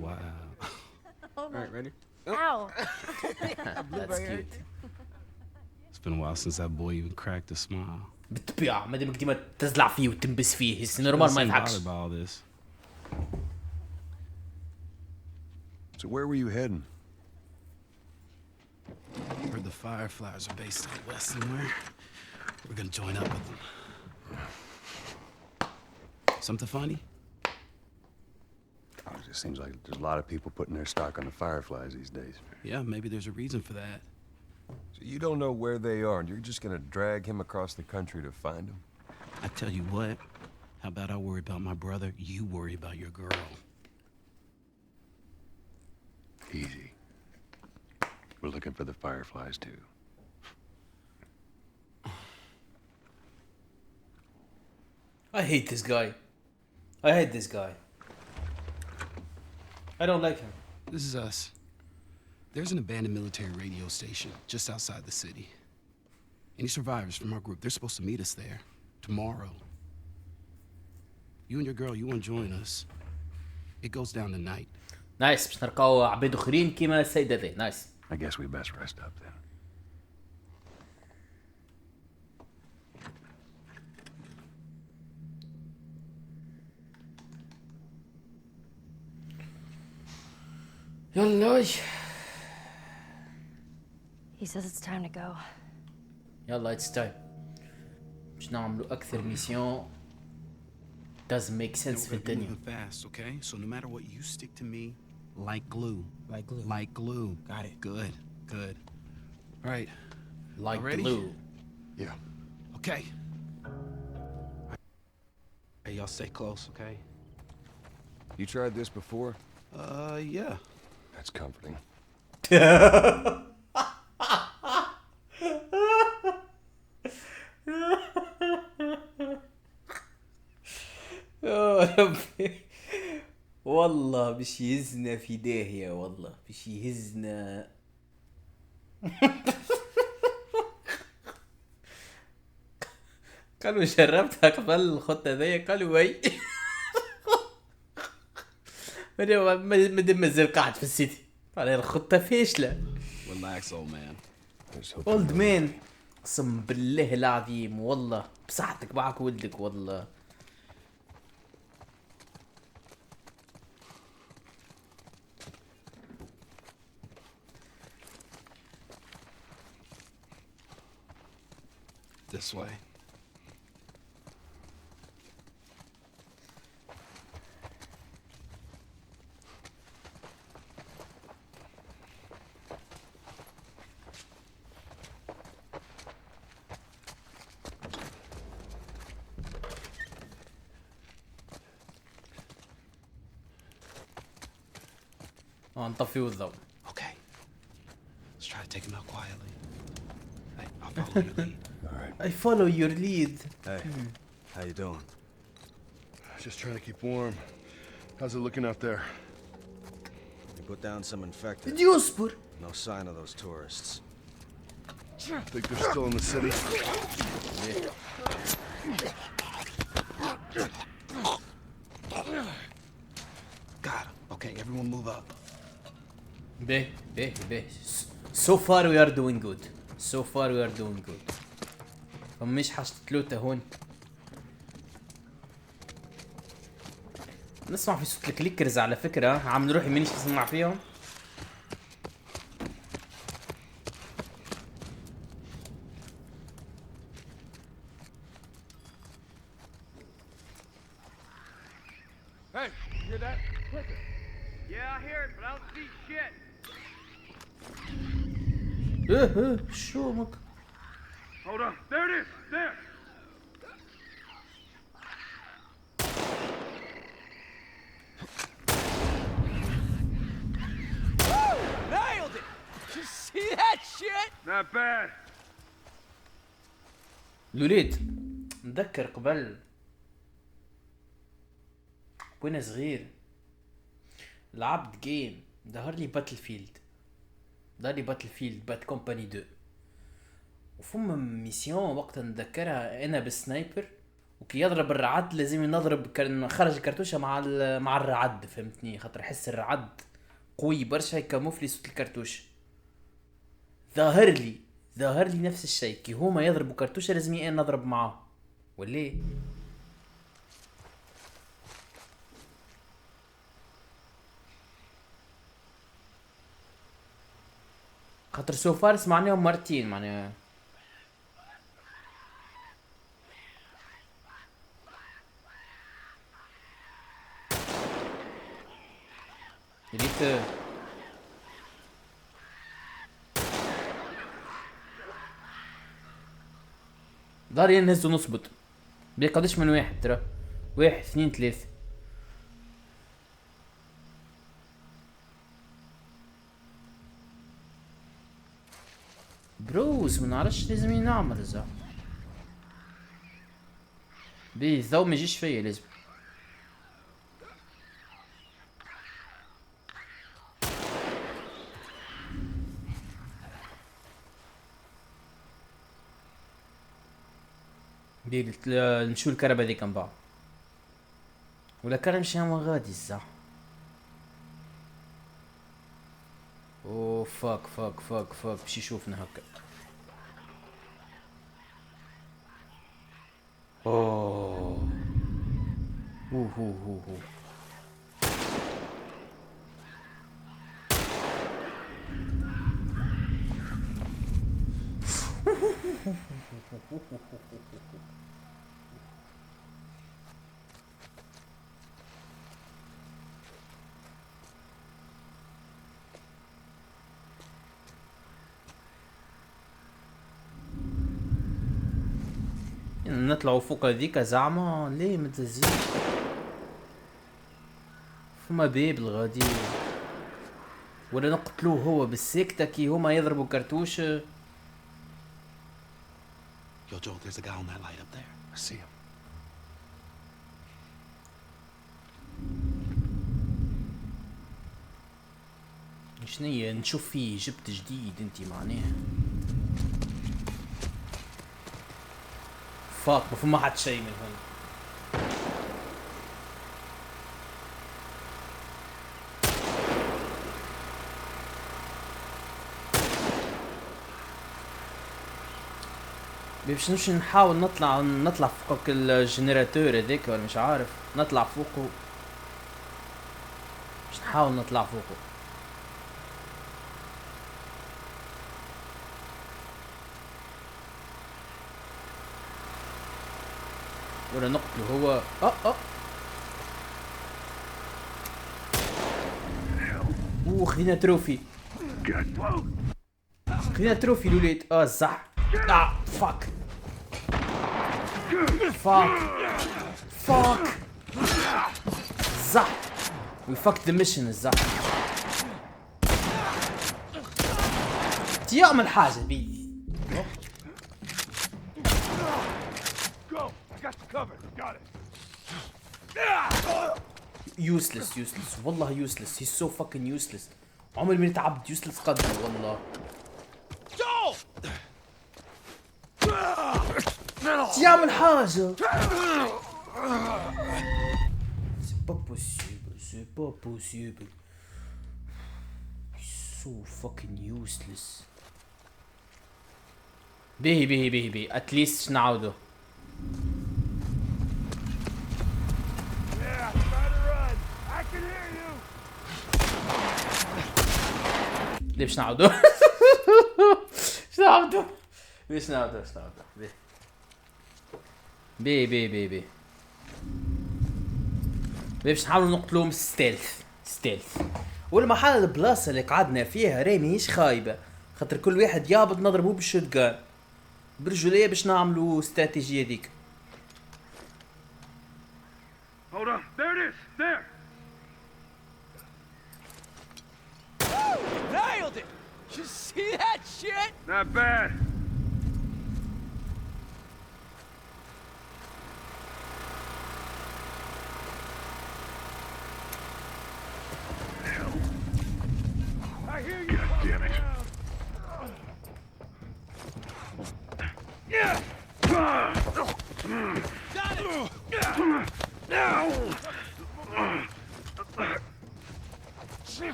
Wow. All right, ready? Ow. That's cute. It's been a while since that boy even cracked a smile. بالطبيعة ما دامك ديما تزلع فيه وتنبس فيه، هس نورمال ما Doesn't seem يضحكش. bothered by all this. So where were you heading? Heard the Fireflies are based out west somewhere. We're gonna join up with them. Something funny? Oh, it just seems like there's a lot of people putting their stock on the Fireflies these days. Yeah, maybe there's a reason for that. So you don't know where they are, and you're just gonna drag him across the country to find them? I tell you what, how about I worry about my brother, you worry about your girl. Easy. We're looking for the Fireflies, too. I hate this guy. I hate this guy. I don't like him. This is us. There's an abandoned military radio station just outside the city. Any survivors from our group, they're supposed to meet us there tomorrow. You and your girl, you want to join us. It goes down tonight. نايس باش نلقاو عباد اخرين كيما السيد هذا. نايس. I guess we best rest up then. يلا He says it's time to go. يلا it's time. باش نعملوا اكثر ميسيون doesn't make sense في We're gonna be الدنيا. moving fast, okay? So no matter what, you stick to me like glue. Like glue. Like glue. Got it. Good, good. All right, Like Already? glue. Yeah. okay. Hey, y'all stay close, okay? You tried this before? Yeah. That's comforting. يا ربي والله باش يهزنا في داهية، والله باش يهزنا. قالوا جربتها قبل الخطة ذي، قالوا وي. مادام مازال قاعد في السيتي، قال الخطة فاشلة. Relax, old man. Let's hope اولد مان قسم بالله العظيم والله بصحتك معك ولدك والله. This way. نطفيو الضوء. Okay. Let's try to take him out quietly. Hey, I'll follow your lead. All right. I follow your lead. Hey, how you doing? Just trying to keep warm. How's it looking out there? You put down some infected. بدي اصبر. No sign of those tourists. Think they're still in the city? Got him. Okay, everyone move up. به به به. So far we are doing good. So far we are doing good. فمش حاجة تلوتة هون. نسمع في صوت الكليكرز على فكرة، عم نروح مانيش نسمع فيهم. Hey, you hear that? Clicker. Yeah, I hear it, but I don't see shit. شو مك. Hold on. There it is. There. Nailed it! You see that shit? Not bad. الوليد نذكر قبل وانا صغير لعبت جيم ظهر لي باتل فيلد باد كومباني 2 وفما ميسيون وقت نتذكرها انا بالسنايبر وكي يضرب الرعد لازم نضرب كان خرج الكرتوشه مع الرعد فهمتني خاطر حس الرعد قوي برشا يكاموفلي صوت الكرتوش ظاهر لي نفس الشيء كي هما يضربوا كرتوشه لازم انا نضرب معاه ولا خاطر سوفار سمعناهم مرتين معناها ريت داري نهزو نصبط بيقدش من واحد ترى 1 2 3 بروز منعرفش لازم ينعمل زا بيه الضو ميجيش فيا لازم بيه نشوف الكهرباء ذيك من بعض ولا كان مشي هو غادي الزا اوه فاك باش يشوفنا هكا اوه هو نطلعوا فوق هذيك زعما ليه متزين فما باب الغادي ولا نقتلوه هو بالسكتة كي هما يضربوا كرتوش Yo, Joel, there's a guy on that light up there. I see him. شنيا نشوف فيه جبت جديد انتي معناه فاك ما فما حد شيء من هون باش نمشي نحاول نطلع فوق الجنراتور هذاك ولا مش عارف نطلع فوقه باش نحاول نطلع فوقه ولا نقتله هو خذينا تروفي الولاد الزح فاك زح we fucked the mission الزح تعمل حاجة بيدي useless والله useless he's so fucking useless عمري ما تعبت useless قدره والله تعمل حاجة c'est pas possible he's so fucking useless به at least نعوده ليه باش نعاودو باش نعاودو بي باش نحاولوا نقتلوهم ستيلث والمحل البلاصه اللي قعدنا فيها راهي ماهيش خايبه خاطر كل واحد يهبط نضربوه بالشوتغان برجوليه باش نعملوا استراتيجيه ذيك Hold on. There it is. There. Nailed it! You see that shit? Not bad.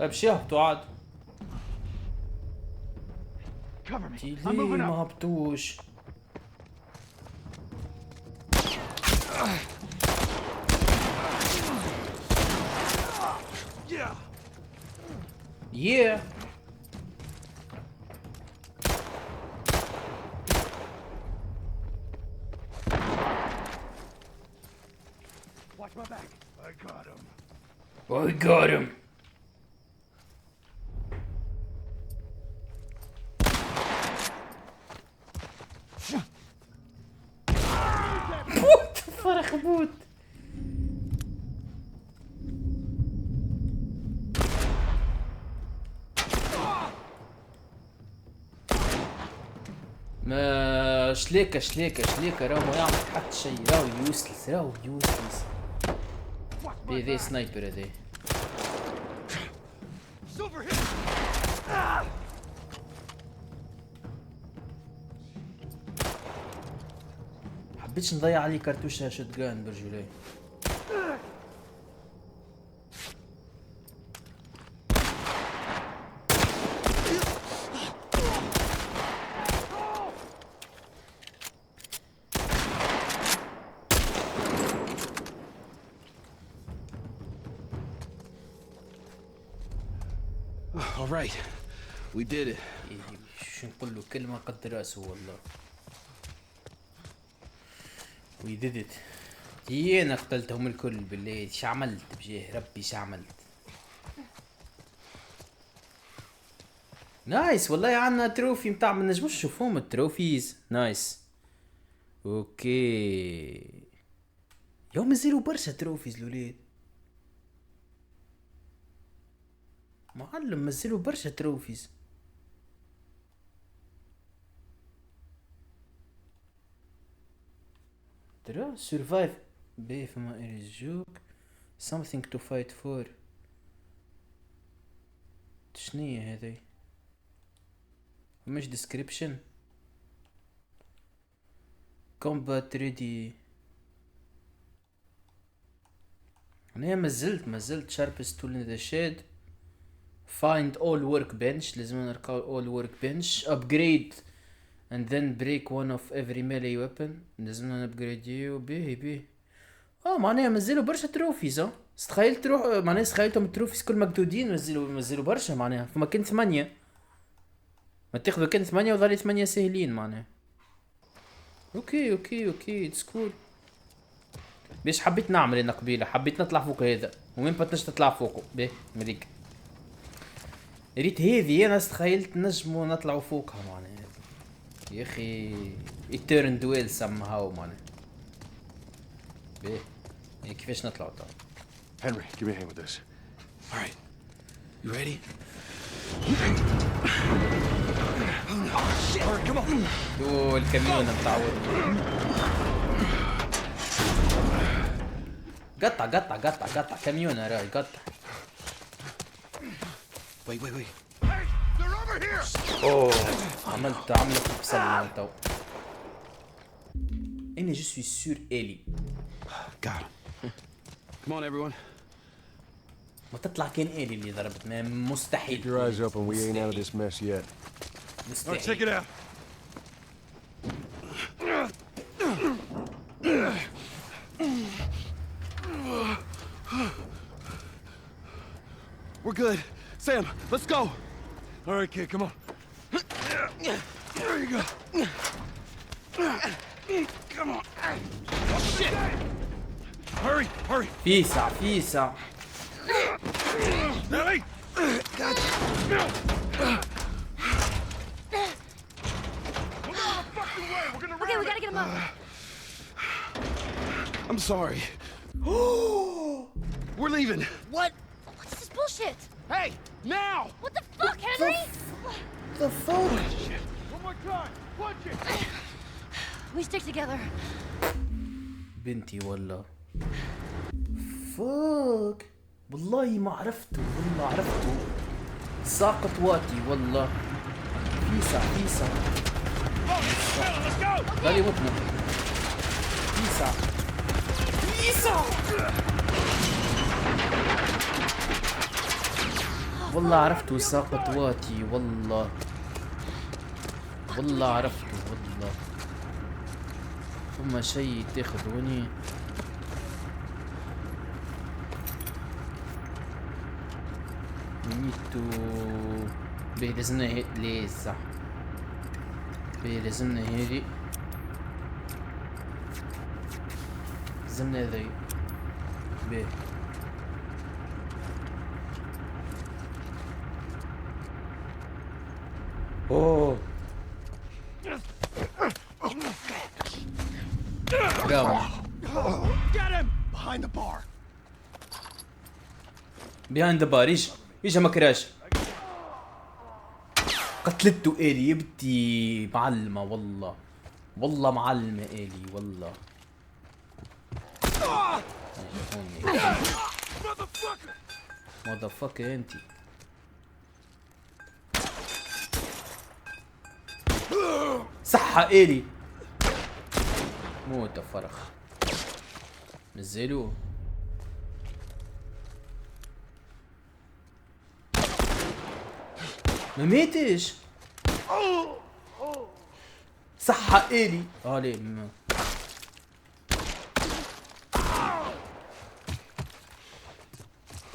ابشي اهبطوا عاد. Cover me. ليه I'm moving ما up. هبطوش؟ Yeah. Watch my back. I got him. I got him. What the فرخ بوت. ما شليكة راهو ما يعمل حتى شيء، راهو يوسلس. ذي سنايبر هذي. حبيتش نضيع عليه كرتوشة شوتجان برجولي. All right, we did it. شو نقول له كلمة قد راسه والله. We did it. انا قتلتهم الكل بالليل. شعملت بجاه ربي شعملت. نايس والله عنا تروفي متاع ما نجموش نشوفهم التروفيز. نايس. اوكي. يوم مازالوا برشا تروفيز الولاد. معلم مازالوا برشا تروفيز. ترى سيرفايف بيه فما ارجوك something to fight for. شنية هذي؟ مش description combat ready. انا مازلت sharpest tool in the shed. find all workbench. لازم نركب all workbench. upgrade and then break one of every melee weapon. لازمنا نابجريديو. بيه معناها مازالوا برشا تروفيز. تخيل تروح معناها تخيلتهم التروفيز كل مقدودين. مازالوا برشا معناها. فما كان 8 ما تاخذوا كان 8 وظهري 8 ساهلين معناها. اوكي اتس كول. باش حبيت نعمل انا قبيله حبيت نطلع فوق هذا وين بطش تطلع فوقه. بيه مريك ريت هذي انا تخيلت نجمو نطلعوا فوقها معناها. يا اخي ايترن دويل سمهاو معناها. بيه كيفاش نطلعوا طبعا. Henry, give me a hand with this. All right, you ready? All right, come on. دو الكاميون متعود. قطع كاميون راي قطع. Wait. Hey, they're over here. عملت بسلم تو. انا جو سوي سور الي. Got him. Come on, everyone. ما تطلع كان الي اللي ضربت. ما مستحيل. Keep your eyes open. We ain't out of this mess yet. All right, check it out. We're good. Sam, let's go. All right, kid, come on. There you go. Come on. Oh, shit. Hurry. فيسع. Ellie! Okay, we gotta get him up. I'm sorry. We're leaving. What? What's this bullshit? Hey, now! What the fuck, Henry? The fuck. One more time. Punch it. We stick together. بنتي والله. فوك والله ما عرفته، والله عرفته. ساقط واتي والله. فيسع فيسع. خلي يموتنا. فيسع فيسع. والله عرفته ساقط واتي والله. والله عرفته والله. ثم شيء تاخذوني. ميتو بيه لازمنا ليه صح. بيه لازمنا هذي. لازمنا هذي. بيه اوه راوند. Get him! Behind the bar. بيهايند ذا بار. يجي مكراش. قتلته إيلي يبتي معلمة والله. والله معلمة إيلي والله. ماذا انتي. صحة إيلي. موت فرخ. نزلوه. ما ميتش. صحة إيلي. ليه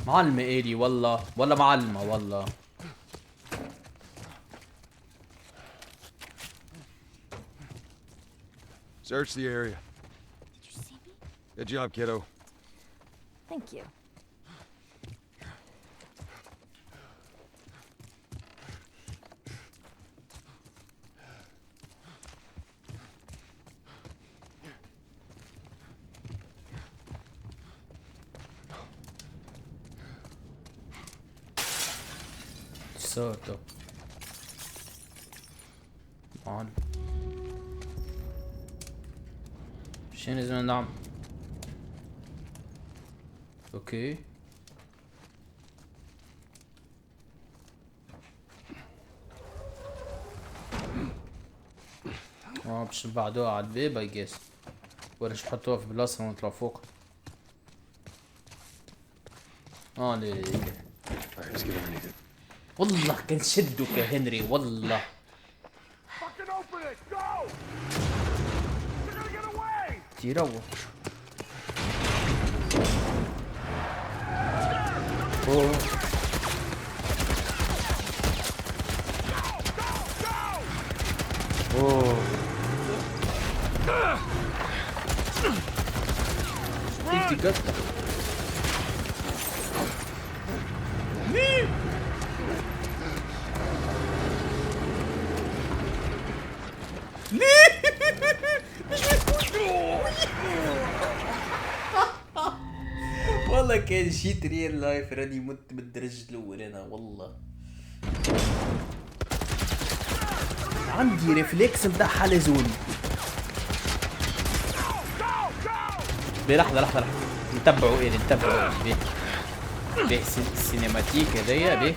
معلمة إيلي والله. والله معلمة والله. Search the area. Did you see me? Good job, kiddo. Thank you. صوته معلم. شين لازم نعمل؟ اوكي باش نبعدوها على الباب اي جيس، ولا باش نحطوها في بلاصة ونطلع فوق. ليه والله كان شدك يا هنري والله. Fucking open it! Go! They're gonna get away! تيروح. اوه اوه انت قطة. والله كان شيت ريال لايف. راني مت بالدرجة الأول أنا والله. عندي ريفليكس متاع حلزوني. لحظة نتبعوا نتبعوا بيه السينماتيك هذايا بيه.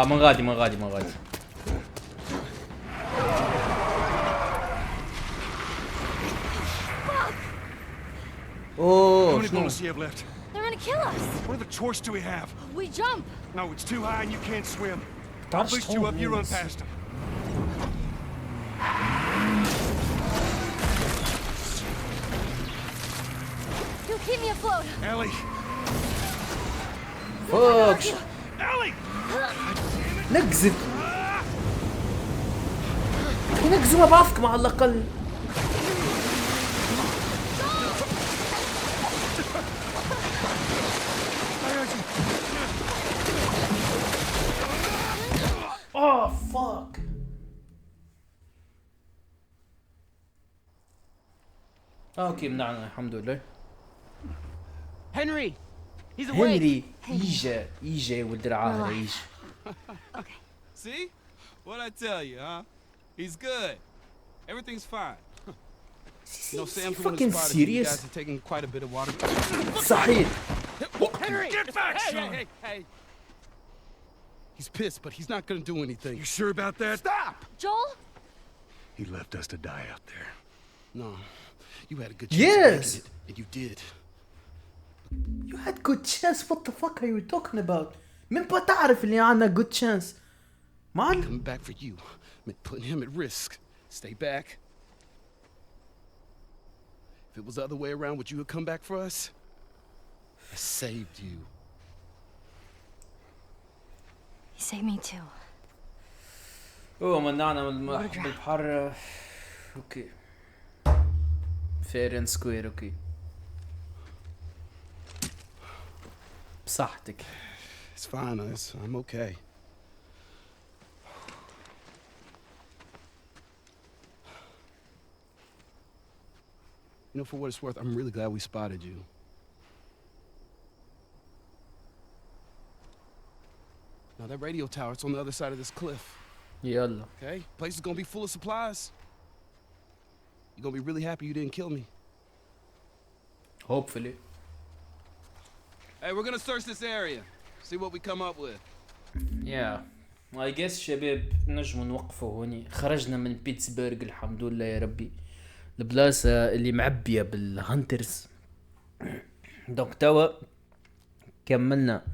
من غادي. How many bullets do you have left? They're gonna kill us. What other choice do we have? We jump. No, it's too high and you can't swim. I'll boost you up, you run past them. You keep me afloat. Ellie! فوق. Ellie! نقزت نقزوا ما بعرفكم على الأقل. فاك. اوكي منعنا الحمد لله. Henry! He's awake! هنري يجا والدرعة يجي. Okay. See? What'd I tell you, huh? He's good. Everything's fine. You know, Sam's the one fucking who spotted you. You serious. guys are taking quite a bit of water. صحيح. Henry! Get back, son! Hey. He's pissed, but he's not gonna do anything. You sure about that? Stop! Joel? He left us to die out there. No. You had a good chance Yes. of making it, and you did. You had good chance. What the fuck are you talking about? من بتعرف اللي عنا good chance. Man. Coming back for you meant putting him at risk. Stay back. If it was the other way around, would you have come back for us? I saved you. You saved me too. منعنا من البحر. اوكي. فير اند سكوير اوكي. بصحتك. It's fine, I'm okay. You know, for what it's worth, I'm really glad we spotted you. Now, that radio tower, it's on the other side of this cliff, يلا. okay? Place is gonna be full of supplies. You're gonna be really happy you didn't kill me. Hopefully. Hey, we're gonna search this area. See what we come up with. يا I guess شباب نجمو نوقفوا هوني. خرجنا من بيتسبرغ الحمد لله يا ربي. البلاصة اللي معبية بالهانترز. دونك توا كملنا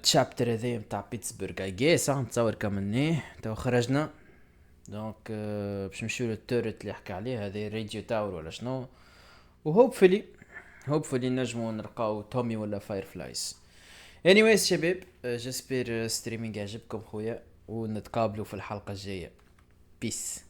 تشابتر هذايا متاع بيتسبرغ I guess نتصور كملناه. توا خرجنا دونك باش نمشيو للتورت اللي حكى عليه هذا راديو تاور ولا شنو. و hopefully نجمو نلقاو تومي ولا فاير فلايز. anyways شباب جسبر ستريمينج يعجبكم خويا ونتقابلوا في الحلقة الجاية. بيس.